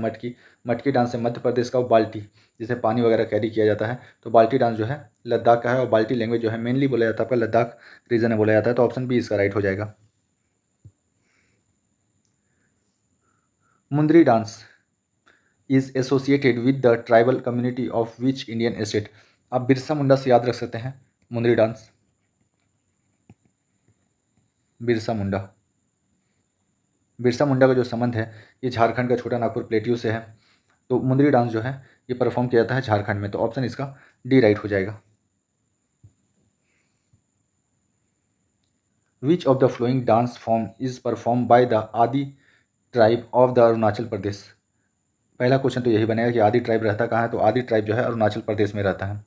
मटकी डांस है मध्य प्रदेश का। बाल्टी जिसे पानी वगैरह कैरी किया जाता है, तो बाल्टी डांस जो है लद्दाख का है। और बाल्टी लैंग्वेज जो है मेनली बोला जाता है आपका लद्दाख रीजन में बोला जाता है, तो ऑप्शन बी इसका राइट हो जाएगा। Mundari dance is associated with the tribal community of which Indian state. आप बिरसा मुंडा से याद रख सकते हैं मुंदरी डांस, बिरसा मुंडा का जो संबंध है ये झारखंड का छोटा नागपुर प्लेट्यू से है। तो मुंदरी डांस जो है ये परफॉर्म किया जाता है झारखंड में, तो ऑप्शन इसका डी राइट हो जाएगा। Which of the following dance form is perform by the आदि tribe of the Arunachal Pradesh. पहला क्वेश्चन तो यही बनेगा कि आदि ट्राइब रहता कहाँ है, तो आदि ट्राइब जो है अरुणाचल प्रदेश में रहता है,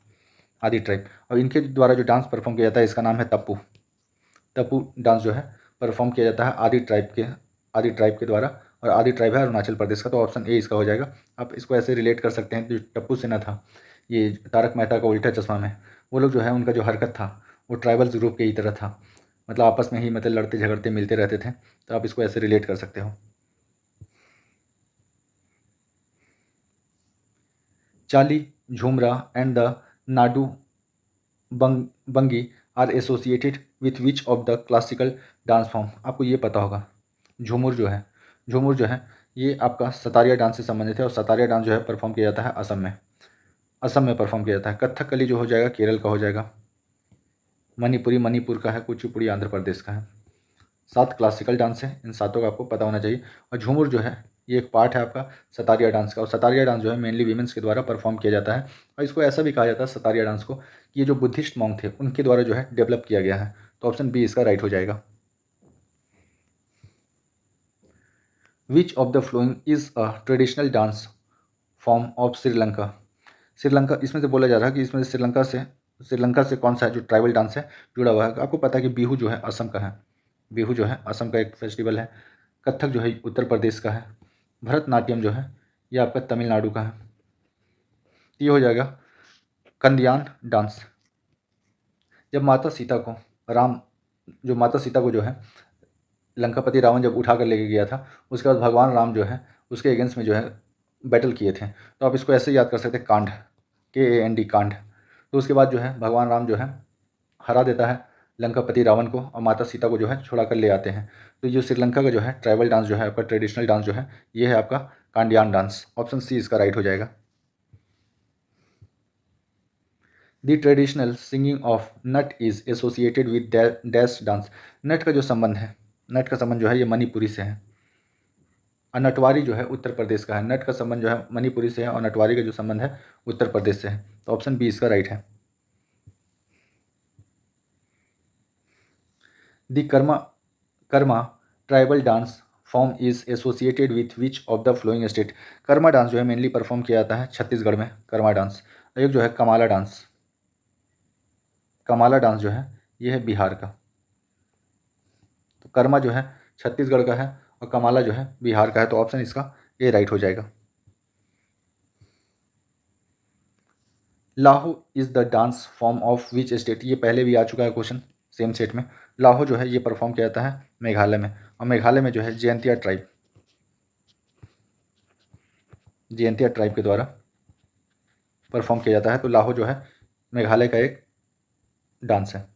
आदि ट्राइब। और इनके द्वारा जो डांस परफॉर्म किया जाता है इसका नाम है तप्पू डांस जो है परफॉर्म किया जाता है आदि ट्राइब के द्वारा, और आदि ट्राइब है अरुणाचल प्रदेश का, तो ऑप्शन ए इसका हो जाएगा। आप इसको ऐसे रिलेट कर सकते हैं, जो टप्पू सेना था ये तारक मेहता का उल्टा चश्मा में, वो लोग जो है उनका जो हरकत था वो ट्राइबल्स ग्रुप के ही तरह था, मतलब आपस में ही मतलब लड़ते झगड़ते मिलते रहते थे, तो आप इसको ऐसे रिलेट कर सकते हो। Chali, Jhumra and the Nadu Bangi are associated with which of the classical dance form. आपको ये पता होगा झूमुर जो है ये आपका सतारिया डांस से संबंधित है, और सतारिया डांस जो है परफॉर्म किया जाता है असम में परफॉर्म किया जाता है। कथकली जो हो जाएगा केरल का हो जाएगा, मणिपुरी मणिपुर का है, कुचिपुड़ी आंध्र प्रदेश का है। 7 क्लासिकल डांस है, इन सातों का आपको पता होना चाहिए। और झूमुर जो है ये एक पार्ट है आपका सतारिया डांस का, और सतारिया डांस जो है मेनली वीमेंस के द्वारा परफॉर्म किया जाता है। और इसको ऐसा भी कहा जाता है सतारिया डांस को कि ये जो बुद्धिस्ट मॉन्क थे उनके द्वारा जो है डेवलप किया गया है, तो ऑप्शन बी इसका राइट हो जाएगा। Which of the following is a traditional dance form of Sri Lanka इसमें से बोला जा रहा है कि इसमें से श्रीलंका से कौन सा है जो ट्राइबल डांस है जुड़ा हुआ है। आपको पता है कि बिहू जो है असम का है, बिहू जो है असम का एक फेस्टिवल है। कथक जो है उत्तर प्रदेश का है। भरतनाट्यम जो है ये आपका तमिलनाडु का है। ये हो जाएगा कंदियान डांस। जब माता सीता को जो है लंकापति रावण जब उठा कर लेके गया था, उसके बाद भगवान राम जो है उसके अगेंस्ट में जो है बैटल किए थे, तो आप इसको ऐसे याद कर सकते हैं कांड, KAND कांड। तो उसके बाद जो है भगवान राम जो है हरा देता है लंकापति रावण को, और माता सीता को जो है छुड़ा कर ले आते हैं। तो जो श्रीलंका का जो है ट्राइबल डांस जो है आपका ट्रेडिशनल डांस जो है ये है आपका कांडियान डांस। ऑप्शन सी इसका राइट हो जाएगा। The traditional singing of Nat is associated with dash dance. Nat का जो संबंध है, नट का संबंध जो है ये मणिपुरी से है, और नटवारी जो है उत्तर प्रदेश का है। नट का संबंध जो है मणिपुरी से है और नटवारी का जो संबंध है उत्तर प्रदेश से है। तो ऑप्शन बी इसका राइट है। The Karma tribal dance form is associated with which of the flowing state. Karma dance जो है मेनली परफॉर्म किया जाता है छत्तीसगढ़ में, कर्मा डांस। एक जो है कमाला डांस, कमाला डांस जो है ये है बिहार का। तो कर्मा जो है छत्तीसगढ़ का है और कमाला जो है बिहार का है। तो ऑप्शन इसका ए राइट हो जाएगा। Laho is the dance form of which state. ये पहले भी आ चुका है क्वेश्चन सेम सेट में। लाहो जो है ये परफॉर्म किया जाता है मेघालय में, और मेघालय में जो है जयंतिया ट्राइब, जयंतिया ट्राइब के द्वारा परफॉर्म किया जाता है। तो लाहो जो है मेघालय का एक डांस है।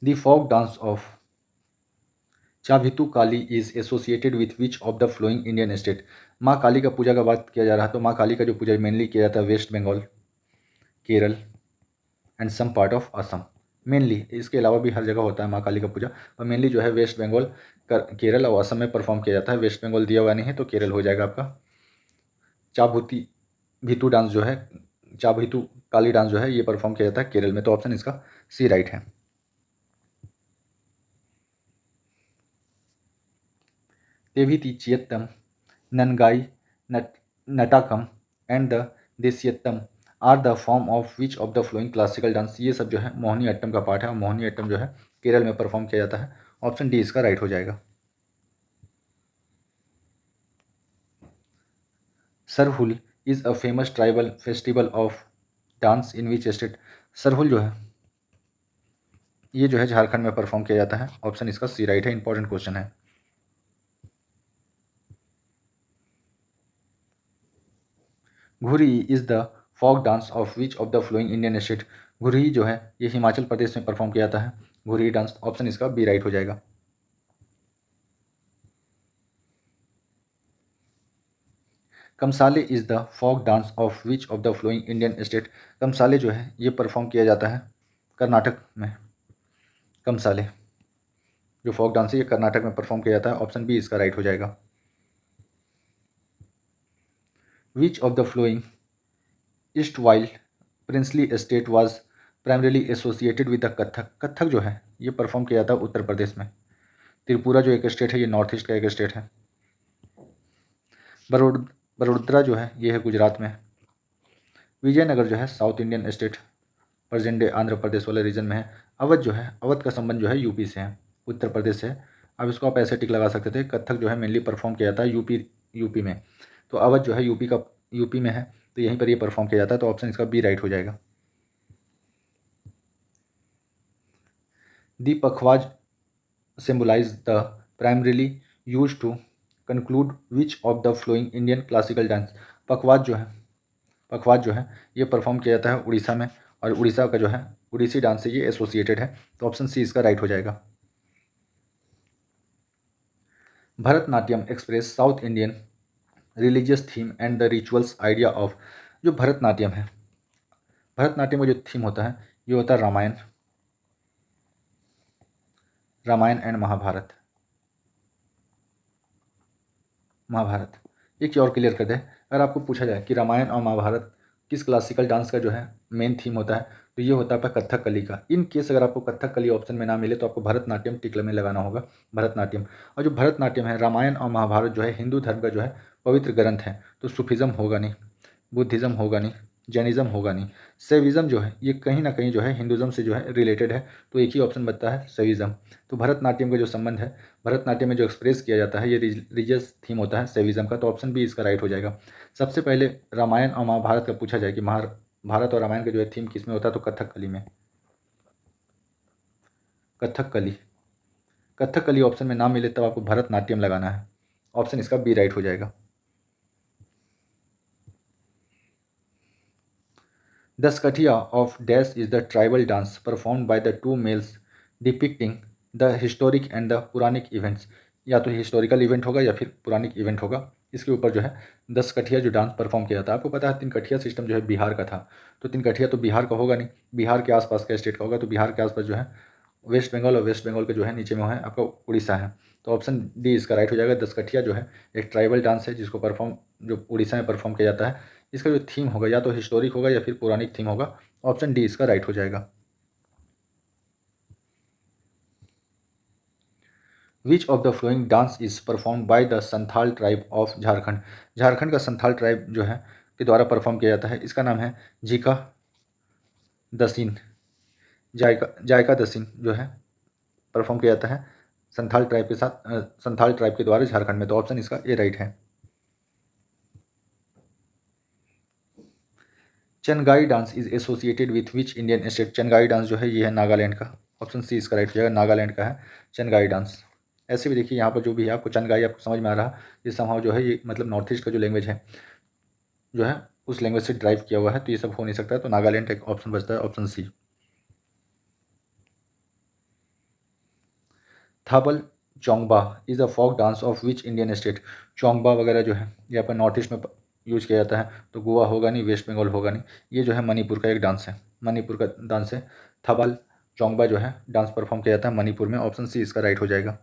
The folk dance of Chabhitu Kali is associated with which of the following Indian state. माँ काली का पूजा का बात किया जा रहा है, तो माँ काली का जो पूजा मेनली किया जाता है West Bengal, Kerala and some part of Assam. Mainly इसके अलावा भी हर जगह होता है माँ काली का पूजा, और मेनली जो है वेस्ट बंगाल, केरल और असम में परफॉर्म किया जाता है। वेस्ट बंगाल दिया हुआ नहीं है तो केरल हो जाएगा आपका। चाभूती भीतू डांस जो है, चाभितु काली डांस जो है ये परफॉर्म किया जाता है केरल में। तो ऑप्शन इसका सी राइट है। Tebhiti Chiyattam, Nangai, Nat Natakam and the Desiyattam are the form of which of the following classical dance. ये सब जो है मोहिनी अट्टम का पार्ट है, और मोहिनी अट्टम जो है केरल में परफॉर्म किया जाता है। ऑप्शन डी इसका राइट हो जाएगा। Sarhul is a famous tribal festival of dance in which state. Sarhul जो है ये जो है झारखंड में परफॉर्म किया जाता है। ऑप्शन इसका सी राइट है। इंपॉर्टेंट क्वेश्चन है। Ghuri is the folk dance of which of the following Indian state. Ghuri जो है ये हिमाचल प्रदेश में परफॉर्म किया जाता है, घुरी डांस। ऑप्शन इसका बी राइट हो जाएगा। Kamsale is the folk dance of which of the following Indian state. Kamsale जो है ये परफॉर्म किया जाता है कर्नाटक में। कमसाले जो फोक डांस है ये कर्नाटक में परफॉर्म किया जाता है। ऑप्शन बी इसका राइट हो जाएगा। Which of the flowing east wild princely state was primarily associated with the Kathak. Kathak जो है ये परफॉर्म किया जाता है उत्तर प्रदेश में। त्रिपुरा जो एक स्टेट है ये नॉर्थ ईस्ट का एक स्टेट है। बड़ोदरा जो है ये है गुजरात में। विजयनगर जो है south Indian state, present day Andhra Pradesh वाले रीजन में है। अवध जो है, अवध का संबंध जो है यूपी से है, उत्तर प्रदेश से है। अब इसको आप ऐसे टिक लगा सकते थे। कथक जो है मेनली परफॉर्म किया जाता है यूपी में। तो अवध जो है यूपी में है, तो यहीं पर ये परफॉर्म किया जाता है। तो ऑप्शन इसका बी राइट हो जाएगा। दी पखवाज symbolize the primarily used to conclude which of the flowing Indian classical dance। पखवाज जो है ये परफॉर्म किया जाता है उड़ीसा में, और उड़ीसा का जो है उड़ीसी डांस से ये एसोसिएटेड है। तो ऑप्शन सी इसका राइट हो जाएगा। Bharatanatyam express south Indian religious theme and the rituals idea of. जो भरतनाट्यम है, भरतनाट्यम का जो थीम होता है ये होता है रामायण, रामायण एंड महाभारत। महाभारत एक और क्लियर कर दे, अगर आपको पूछा जाए कि रामायण और महाभारत किस क्लासिकल डांस का जो है मेन थीम होता है, तो ये होता है आपका कथकली का। इन केस अगर आपको कथकली ऑप्शन में ना मिले तो आपको भरतनाट्यम टिक में लगाना होगा, भरतनाट्यम। और जो भरतनाट्यम है, रामायण और महाभारत जो है हिंदू धर्म का जो है पवित्र ग्रंथ है। तो सूफिज़म होगा नहीं, बुद्धिज़्म होगा नहीं, जैनिज़्म होगा नहीं। सेविज़म जो है ये कहीं ना कहीं जो है हिंदुज़म से जो है रिलेटेड है। तो एक ही ऑप्शन बनता है सेविज़म। तो भरतनाट्यम का जो संबंध है, भरतनाट्यम में जो एक्सप्रेस किया जाता है ये रिलीजियस थीम होता है सेविज़म का। तो ऑप्शन बी इसका राइट हो जाएगा। सबसे पहले रामायण और महाभारत का पूछा जाए कि महाभारत और रामायण का जो है थीम किस में होता है, तो कथकली में। कथकली, कथकली ऑप्शन में ना मिले तब आपको भरतनाट्यम लगाना है। ऑप्शन इसका बी राइट हो जाएगा। Dasakathia of dash is the tribal dance performed by the two males depicting the historic and the Puranic events. या तो हिस्टोरिकल इवेंट होगा या फिर पुरानिक इवेंट होगा। इसके ऊपर जो है 10 कठिया जो डांस परफॉर्म किया जाता है। आपको पता है 3 कठिया सिस्टम जो है बिहार का था, तो 3 कठिया तो बिहार का होगा नहीं, बिहार के आसपास का स्टेट का होगा, तो बिहार के आसपास जो है वेस्ट बंगाल, और वेस्ट बंगाल के जो है नीचे में है आपका उड़ीसा है। तो ऑप्शन डी इसका राइट हो जाएगा। 10 कठिया जो है एक ट्राइबल डांस है जिसको परफॉर्म जो उड़ीसा में परफॉर्म किया जाता है। इसका जो थीम होगा या तो हिस्टोरिक होगा या फिर पौराणिक थीम होगा। ऑप्शन डी इसका राइट हो जाएगा। Which of the following dance is perform by the Santhal tribe of Jharkhand. Jharkhand का संथाल ट्राइब जो है के द्वारा परफॉर्म किया जाता है। इसका नाम है जीका दसिन, जायका जायका दसिन जो है परफॉर्म किया जाता है संथाल ट्राइब के साथ, संथाल ट्राइब के द्वारा झारखंड में। तो ऑप्शन इसका ए राइट है। Changai dance is associated with which Indian state. Changai dance जो है ये है नागालैंड का। ऑप्शन सी इसका राइट हो जाएगा, नागालैंड का है चनगाई डांस। ऐसे भी देखिए यहाँ पर जो भी है आपको चनगाई आपको समझ में आ रहा, ये समहाउ जो है ये मतलब नॉर्थ ईस्ट का जो लैंग्वेज है जो है उस लैंग्वेज से ड्राइव किया हुआ है, तो ये सब हो नहीं सकता है। तो नागालैंड का एक ऑप्शन बचता है, option C. Thabal Chongba is a folk dance of which Indian state. Chongba वगैरह जो है ये अपन नॉर्थ ईस्ट में यूज किया जाता है, तो गोवा होगा नहीं, वेस्ट बंगाल होगा नहीं। ये जो है मणिपुर का एक डांस है, मणिपुर का डांस है। थबल चोंगबा जो है डांस परफॉर्म किया जाता है मणिपुर में। ऑप्शन सी इसका राइट हो जाएगा।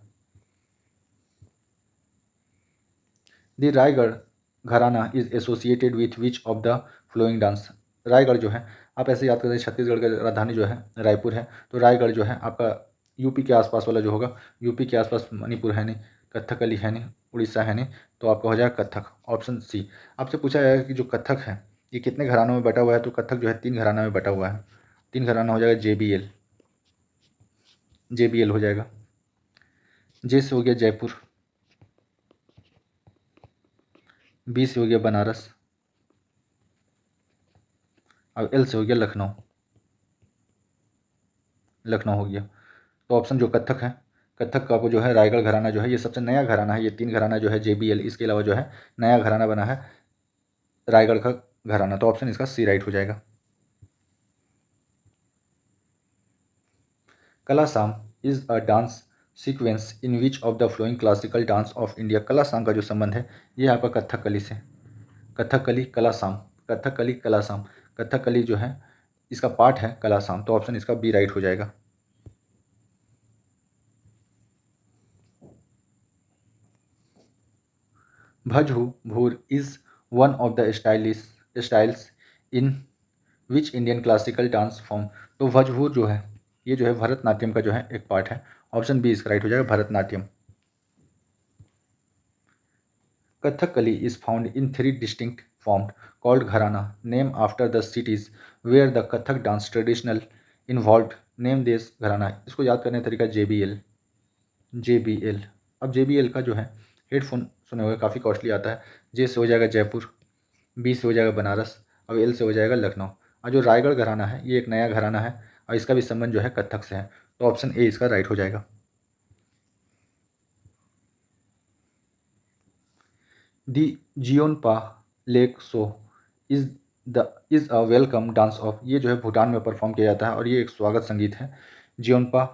द रायगढ़ घराना is associated with which of the following dance. Raigarh जो है आप ऐसे याद करते छत्तीसगढ़ का राजधानी जो है रायपुर है, तो रायगढ़ जो है आपका यूपी के आसपास वाला जो होगा, यूपी के आसपास मणिपुर है नहीं, कथकली है नहीं, उड़ीसा है नहीं, तो आपका हो जाएगा कथक। Option C. आपसे पूछा जाएगा कि जो कथक है ये कितने घरानों में बटा हुआ है, तो कथक जो है 3 घराना में बटा हुआ है। 3 घराना हो जाएगा JBL, JBL हो जाएगा। जे से हो गया जयपुर, बी से हो गया बनारस, और एल से हो गया लखनऊ, लखनऊ हो गया। तो ऑप्शन जो कथक है, कथक का वो जो है रायगढ़ घराना जो है ये सबसे नया घराना है। ये 3 घराना जो है JBL, इसके अलावा जो है नया घराना बना है रायगढ़ का घराना। तो ऑप्शन इसका सी राइट हो जाएगा। Kalasam is a dance sequence in which of the following classical dance of India. Kalasam का जो संबंध है ये आपका कथकली से, कथकली कलासाम, कथकली कलासाम, कथकली जो है इसका पार्ट है कलासाम। तो ऑप्शन इसका बी राइट हो जाएगा। भजहू भूर is one of the styles in which Indian classical dance form. तो भजहूर जो है ये जो है भरतनाट्यम का जो है एक पार्ट है। ऑप्शन बी इसका राइट हो जाएगा, Bharatanatyam. Kathakali is found in 3 distinct form called gharana, name after the cities where the Kathak dance traditional involve, name देश घराना। इसको याद करने का तरीका JBL, JBL। अब JBL का जो है हेडफोन सुने हुए काफ़ी कॉस्टली आता है। जे से हो जाएगा जयपुर, बी से हो जाएगा बनारस, और एल से हो जाएगा लखनऊ। और जो रायगढ़ घराना है ये एक नया घराना है, और इसका भी संबंध जो है कथक से है। तो ऑप्शन ए इसका राइट हो जाएगा। The Jiyonpa Lek Sho is the is a welcome dance of. ये जो है भूटान में परफॉर्म किया जाता है और ये एक स्वागत संगीत है। जियोनपा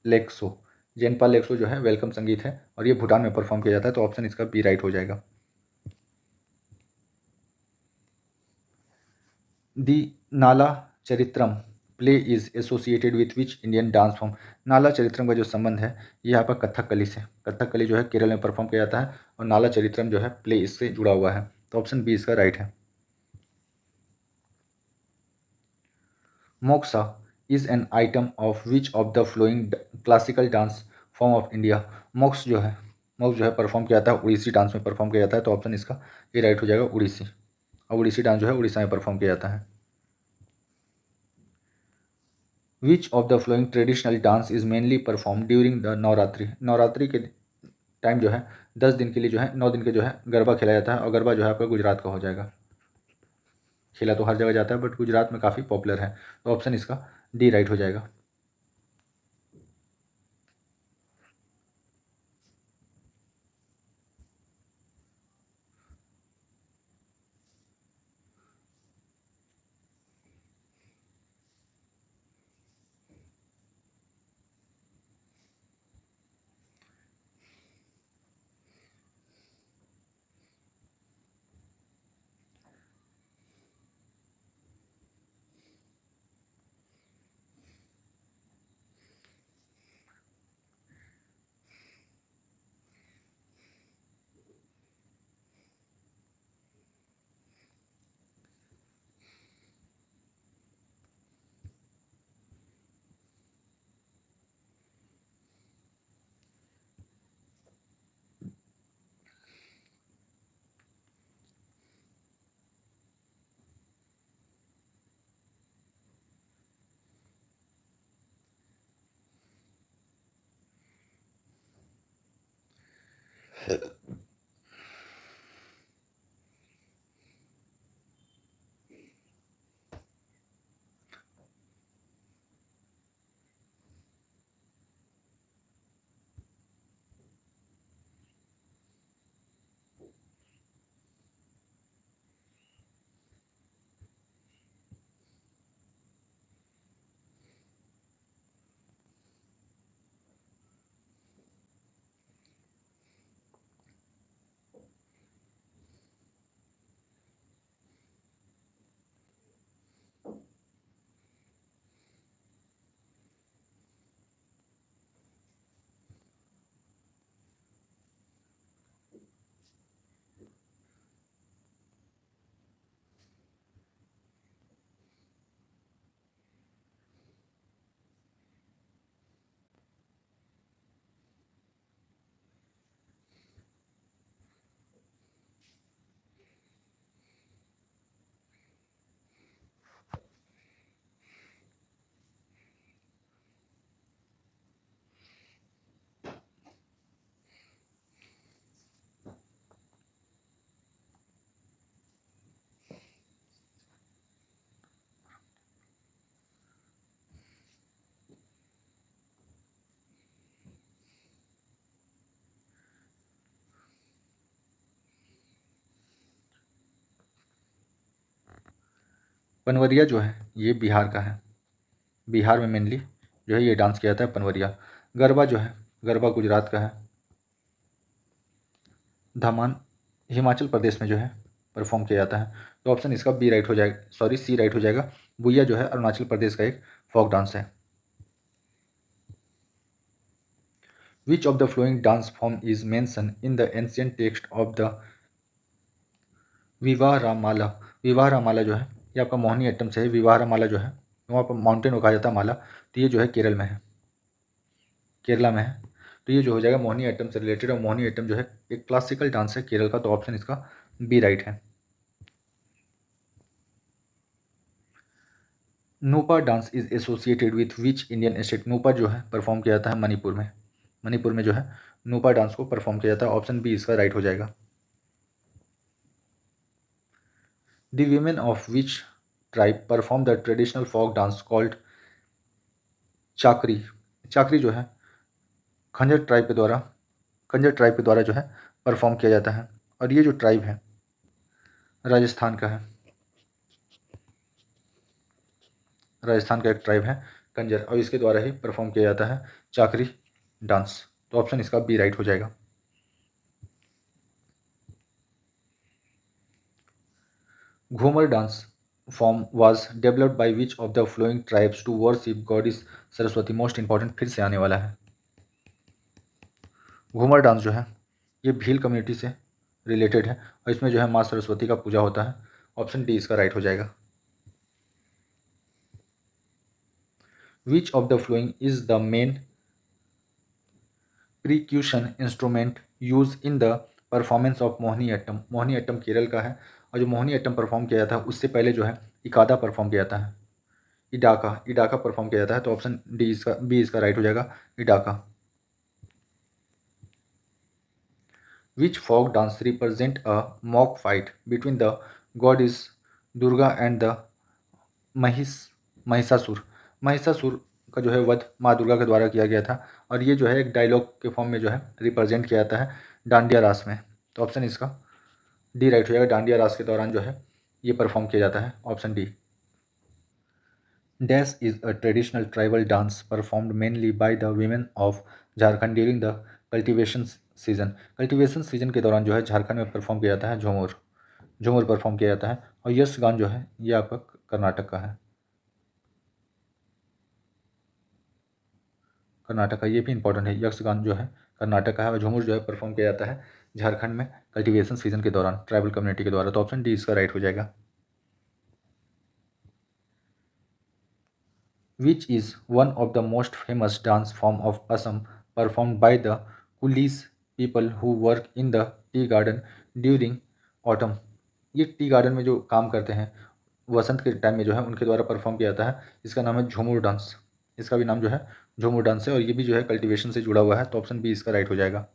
लेक शो, जेनपा लेक शो जो है वेलकम संगीत है और ये भूटान में परफॉर्म किया जाता है। तो ऑप्शन इसका बी राइट हो जाएगा। The Nala Charitram play is associated with which Indian dance form. Nala Charitram का जो संबंध है ये यहाँ पर कथकली से, कथकली जो है केरल में परफॉर्म किया जाता है और नाला चरित्रम जो है प्ले इससे जुड़ा हुआ है। तो ऑप्शन बी इसका राइट है। Moxa is an item of which of the following classical dance form of India. MOOCs जो है परफॉर्म किया जाता है उड़ीसी डांस में परफॉर्म किया जाता है। तो ऑप्शन इसका ये राइट हो जाएगा, उड़ीसी। और उड़ीसी डांस जो है उड़ीसा में परफॉर्म किया जाता है। Which of the flowing traditional dance is mainly perform during the Navratri. Navratri के टाइम जो है 10 दिन के लिए जो है 9 दिन के जो है गरबा खेला जाता है, और गरबा जो है आपका गुजरात का हो जाएगा। खेला तो हर जगह जाता है बट गुजरात में काफ़ी पॉपुलर है। तो ऑप्शन इसका डी राइट हो जाएगा। पनवरिया जो है ये बिहार का है। बिहार में मेनली जो है ये डांस किया जाता है पनवरिया। गरबा जो है, गरबा गुजरात का है। धमान हिमाचल प्रदेश में जो है परफॉर्म किया जाता है। तो ऑप्शन इसका बी राइट हो जाएगा, सॉरी सी राइट हो जाएगा। बुइया जो है अरुणाचल प्रदेश का एक फोक डांस है। Which of the following dance form is mention in the ancient text of the विवाह रामाला। विवाह रामाला जो है ये आपका मोहिनी अट्टम से है। विवाह रामाला जो है वहाँ पर माउंटेन को कहा जाता है माला, तो ये जो है केरल में है, केरला में है। तो ये जो हो जाएगा मोहिनी अट्टम से रिलेटेड, और मोहिनी अट्टम जो है एक क्लासिकल डांस है केरल का। तो ऑप्शन इसका बी राइट है। Nupa dance is associated with which Indian state. Nupa जो है परफॉर्म किया जाता है मणिपुर में। मणिपुर में जो है नूपा डांस को परफॉर्म किया जाता है। ऑप्शन बी इसका राइट हो जाएगा। The women of which tribe perform the traditional folk dance called Chakri. Chakri जो है खंजर ट्राइब के द्वारा, खंजर ट्राइब के द्वारा जो है परफॉर्म किया जाता है। और ये जो ट्राइब है राजस्थान का है, राजस्थान का एक ट्राइब है कंजर, और इसके द्वारा ही परफॉर्म किया जाता है चाकरी डांस। तो ऑप्शन इसका बी राइट हो जाएगा। Ghoomar dance form was developed by which of the following tribes to worship goddess Saraswati. Most important फिर से आने वाला है। घूमर डांस जो है ये भील कम्युनिटी से रिलेटेड है, और इसमें जो है माँ सरस्वती का पूजा होता है। ऑप्शन डी इसका राइट हो जाएगा। Which of the following is the main percussion instrument use in the performance of Mohini Attam. Mohini Attam Kerala का है, और जो मोहिनी अट्टम परफॉर्म किया जाता है उससे पहले जो है इकादा परफॉर्म किया जाता है। इडाका, इडाका परफॉर्म किया जाता है। तो ऑप्शन डी इसका बी इसका राइट हो जाएगा, Idaka. Which folk dance represent a mock fight between the goddess Durga and the Mahish Mahishasur. Mahishasura का जो है वध माँ दुर्गा के द्वारा किया गया था, और ये जो है एक डायलॉग के फॉर्म में जो है रिप्रेजेंट किया जाता है डांडिया रास में। तो ऑप्शन इसका डी राइट हो जाएगा। डांडिया रास के दौरान जो है ये परफॉर्म किया जाता है। Option D. Dash is a traditional tribal dance performed mainly by the women of Jharkhand during the cultivation season. Cultivation season के दौरान जो है झारखंड में परफॉर्म किया जाता है झूमर, झूमर परफॉर्म किया जाता है। और यश गान जो है ये आपका कर्नाटक का है, कर्नाटक का, ये भी इंपॉर्टेंट है। यक्षगान जो है कर्नाटक का है, और झूमर जो है परफॉर्म किया जाता है झारखंड में कल्टीवेशन सीजन के दौरान ट्राइबल कम्युनिटी के द्वारा। तो ऑप्शन डी इसका राइट हो जाएगा। Which is one of the most famous dance form of Assam performed by the coolies people who work in the tea garden during autumn. ये टी गार्डन में जो काम करते हैं वसंत के टाइम में जो है उनके द्वारा परफॉर्म किया जाता है। इसका नाम है झूमर डांस। इसका भी नाम जो है झूमर डांस है, और ये भी जो है कल्टीवेशन से जुड़ा हुआ है। तो ऑप्शन बी इसका राइट हो जाएगा।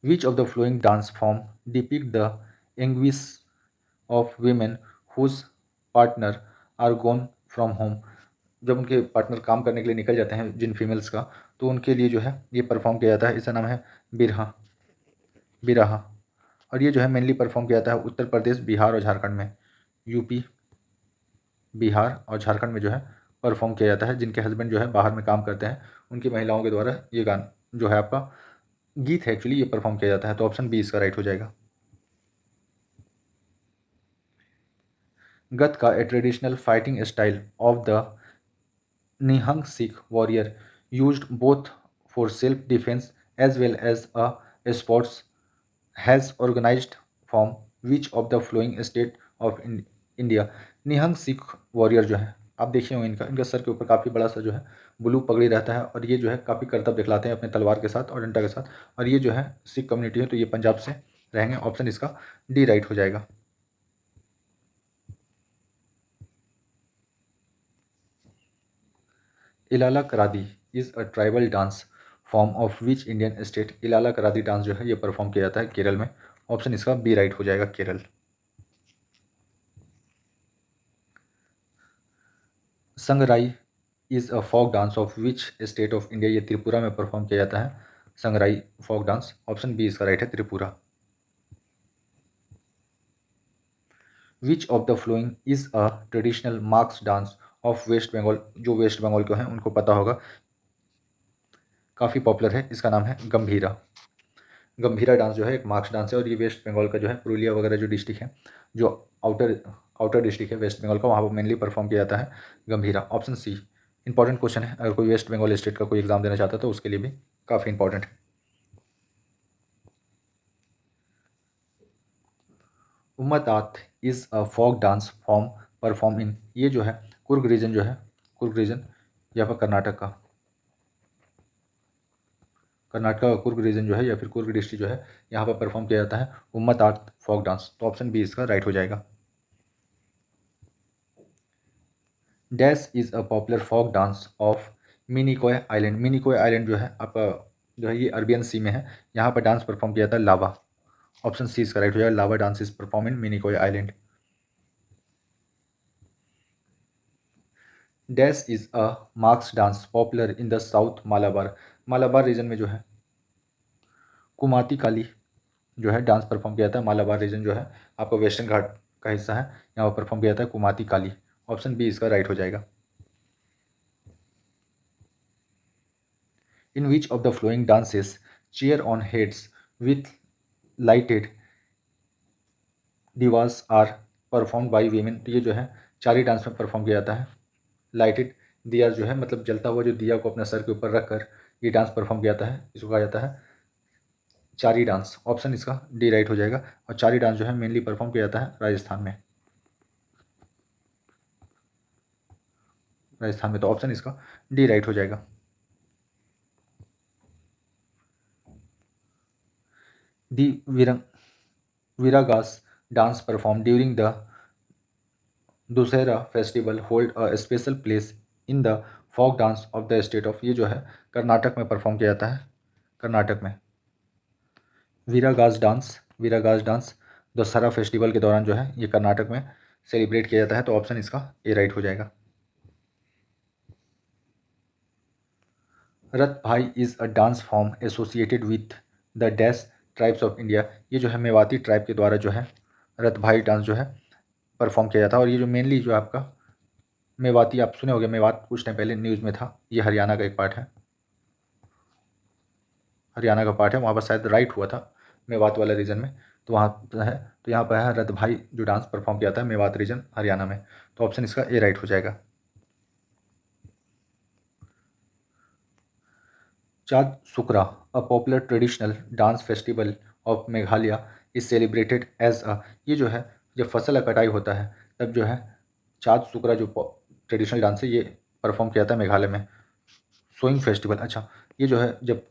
Which of the flowing dance form depict the anguish of women whose partner are gone from home? जब उनके पार्टनर काम करने के लिए निकल जाते हैं जिन फीमेल्स का, तो उनके लिए जो है ये परफॉर्म किया जाता है। इसका नाम है बिरहा, बिरहा। और ये जो है मेनली परफॉर्म किया जाता है उत्तर प्रदेश, बिहार और झारखंड में। यूपी, बिहार और झारखंड में जो है परफॉर्म किया जाता है। जिनके हस्बैंड जो है बाहर में काम करते हैं, उनकी महिलाओं के द्वारा ये गान जो है आपका गीत है एक्चुअली, ये परफॉर्म किया जाता है। तो ऑप्शन बी इसका राइट हो जाएगा। गतका, a traditional fighting style of the Nihang Sikh warrior, used both for self-defense as well as a sports, has organized from which of the flowing state of India? Nihang Sikh warrior जो है, आप देखिए होंगे इनका sir के ऊपर काफ़ी बड़ा सा जो है ब्लू पगड़ी रहता है, और ये जो है काफ़ी करतब दिखलाते हैं अपने तलवार के साथ और डंडा के साथ। और ये जो है सिख कम्युनिटी है, तो ये पंजाब से रहेंगे। ऑप्शन इसका डी राइट हो जाएगा। Ilala Karadi is a tribal dance form of which Indian state? Ilala Karadi dance जो है ये परफॉर्म किया जाता है केरल में। ऑप्शन इसका बी राइट हो जाएगा, Kerala. Sangrai is a folk dance of which state of India? ये त्रिपुरा में परफॉर्म किया जाता है Sangrai folk dance. Option B इसका राइट है, Tripura. Which of the following is a traditional martial dance of West Bengal? जो वेस्ट बंगाल को हैं उनको पता होगा, काफ़ी पॉपुलर है। इसका नाम है गंभीरा। गंभीरा डांस जो है एक मार्क्स डांस है, और ये वेस्ट बंगाल का जो है पुरुलिया वगैरह जो डिस्ट्रिक्ट है, जो आउटर आउटर डिस्ट्रिक्ट है वेस्ट बंगाल का, वहाँ पर मेनली परफॉर्म किया जाता है गंभीरा। ऑप्शन सी इंपॉर्टेंट क्वेश्चन है, अगर कोई वेस्ट बंगाल स्टेट का कोई एग्जाम देना चाहता है तो उसके लिए भी काफ़ी इंपॉर्टेंट है। Ummatat is a folk dance form perform in, ये जो है कुर्ग रीजन जो है, कुर्ग रीजन या फिर कर्नाटक का, कर्नाटक का कुर्ग रीजन जो है या फिर कुर्ग डिस्ट्रिक्ट जो है, यहाँ पर परफॉर्म किया जाता है उम्मतात फोक डांस। तो ऑप्शन बी इसका राइट हो जाएगा। Dash is a popular folk dance of Minicoy island? Minicoy island जो है आपका जो है ये अरबियन सी में है, यहाँ पर डांस परफॉर्म किया जाता है लावा। ऑप्शन सी इसका राइट हो जाएगा, Lava dance is perform in Minicoy island. Dash is a martial dance popular in the south Malabar? Malabar region में जो है कुमाती काली जो है डांस परफॉर्म किया जाता है। मालाबार रीजन जो है आपका वेस्टर्न घाट का हिस्सा है, यहाँ पर परफॉर्म किया जाता है कुमाती काली। ऑप्शन बी इसका राइट हो जाएगा। In which of the following dances chair on heads with lighted divas are perform by women? तो ये जो है चारी डांस में परफॉर्म किया जाता है। लाइटेड दिया जो है मतलब जलता हुआ जो दिया को अपने सर के ऊपर रख कर ये डांस परफॉर्म किया जाता है, इसको कहा जाता है चारी डांस। ऑप्शन इसका डी राइट हो जाएगा। और चारी डांस जो है मेनली परफॉर्म किया जाता है राजस्थान में, राजस्थान में। तो ऑप्शन इसका डी राइट हो जाएगा। The Viragase dance perform during the Dussehra festival hold a special place in the folk dance of the state of? ये जो है कर्नाटक में परफॉर्म किया जाता है, कर्नाटक में। वीरागास डांस दशहरा फेस्टिवल के दौरान जो है ये कर्नाटक में सेलिब्रेट किया जाता है। तो ऑप्शन इसका ए राइट हो जाएगा। रथ भाई is a dance form associated with the dash tribes of India? ये जो है मेवाती ट्राइब के द्वारा जो है रथ भाई डांस जो है परफॉर्म किया जाता है। और ये जो मेनली जो आपका मेवाती, आप सुने होंगे मेवात कुछ टाइम पहले न्यूज़ में था, ये हरियाणा का एक पार्ट है, हरियाणा का पार्ट है, वहाँ पर शायद राइट हुआ था मेवात वाला रीजन में। तो वहाँ जो है, तो यहाँ पर है रथ भाई जो डांस परफॉर्म किया जाता है मेवात रीजन हरियाणा में। तो ऑप्शन इसका ए राइट हो जाएगा। Chad Sukra, a popular traditional dance festival of Meghalaya, is celebrated as a, ये जो है जब फसल का कटाई होता है तब जो है चाद सुकरा जो ट्रेडिशनल डांस है ये परफॉर्म किया जाता है मेघालय में। सोइंग फेस्टिवल, अच्छा, ये जो है जब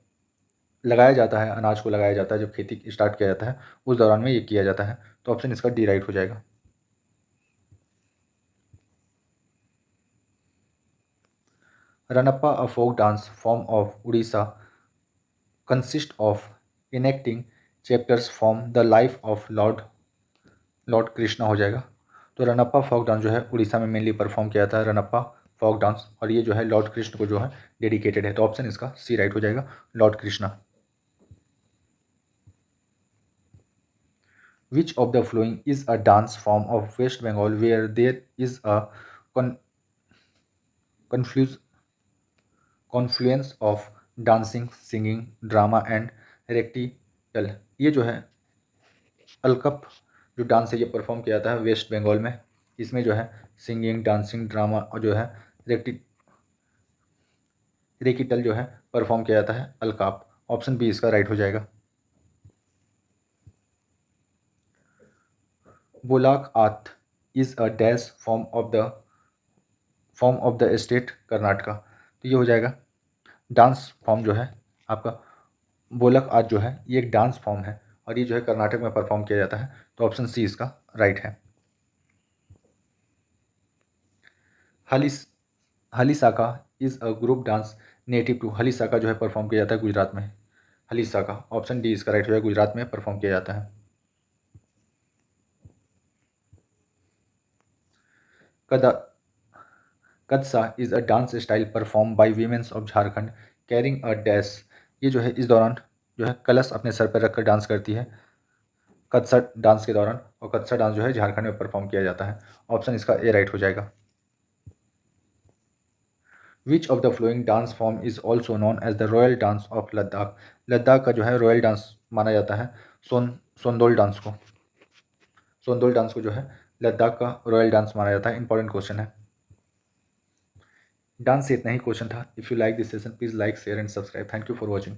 लगाया जाता है, अनाज को लगाया जाता है, जब खेती स्टार्ट किया जाता है उस दौरान में ये किया जाता है। तो ऑप्शन इसका डी राइट हो जाएगा। Ranappa, a folk dance form of Orissa, consist of enacting chapters from the life of Lord Lord Krishna हो जाएगा। तो रनप्पा फोक डांस जो है उड़ीसा में मेनली परफॉर्म किया था, रनप्पा फोक डांस, और ये जो है लॉर्ड कृष्ण को जो है डेडिकेटेड है। तो ऑप्शन इसका सी राइट हो जाएगा, Lord Krishna. Which of the following is a dance form of West Bengal where there is a con- confuse, confluence of dancing, singing, drama and rectal? ये जो है अलकप जो डांस है ये परफॉर्म किया जाता है वेस्ट बंगाल में। इसमें जो है सिंगिंग, डांसिंग, ड्रामा और जो है रेक्टी रेकिटल जो है परफॉर्म किया जाता है अलकाप। ऑप्शन बी इसका राइट हो जाएगा। Bolak art is a dash form of the state Karnataka. तो ये हो जाएगा डांस फॉर्म जो है आपका बोलक आर्ट जो है ये एक डांस फॉर्म है और ये जो है कर्नाटक में परफॉर्म किया जाता है। तो ऑप्शन सी इसका राइट है। Halis Halisaka is a group dance native to, Halisaka जो है परफॉर्म किया जाता है गुजरात में। हलिसाका ऑप्शन डी इसका राइट हो जाएगा, गुजरात में परफॉर्म किया जाता है। Kada Kadsa is a dance style perform by womens of Jharkhand carrying a dash. ये जो है इस दौरान जो है कलश अपने सर पर रखकर डांस करती है कदसा डांस के दौरान, और कदसा डांस जो है झारखंड में परफॉर्म किया जाता है। ऑप्शन इसका ए राइट हो जाएगा। Which of the following dance form is also known as the royal dance of Ladakh. Ladakh का जो है रॉयल डांस माना जाता है सोंदोल डांस को। सोंदोल डांस को जो है लद्दाख का रॉयल डांस माना जाता है। इंपॉर्टेंट क्वेश्चन है। डांस से इतना ही क्वेश्चन था। If you like this session please like share and subscribe. Thank you for watching.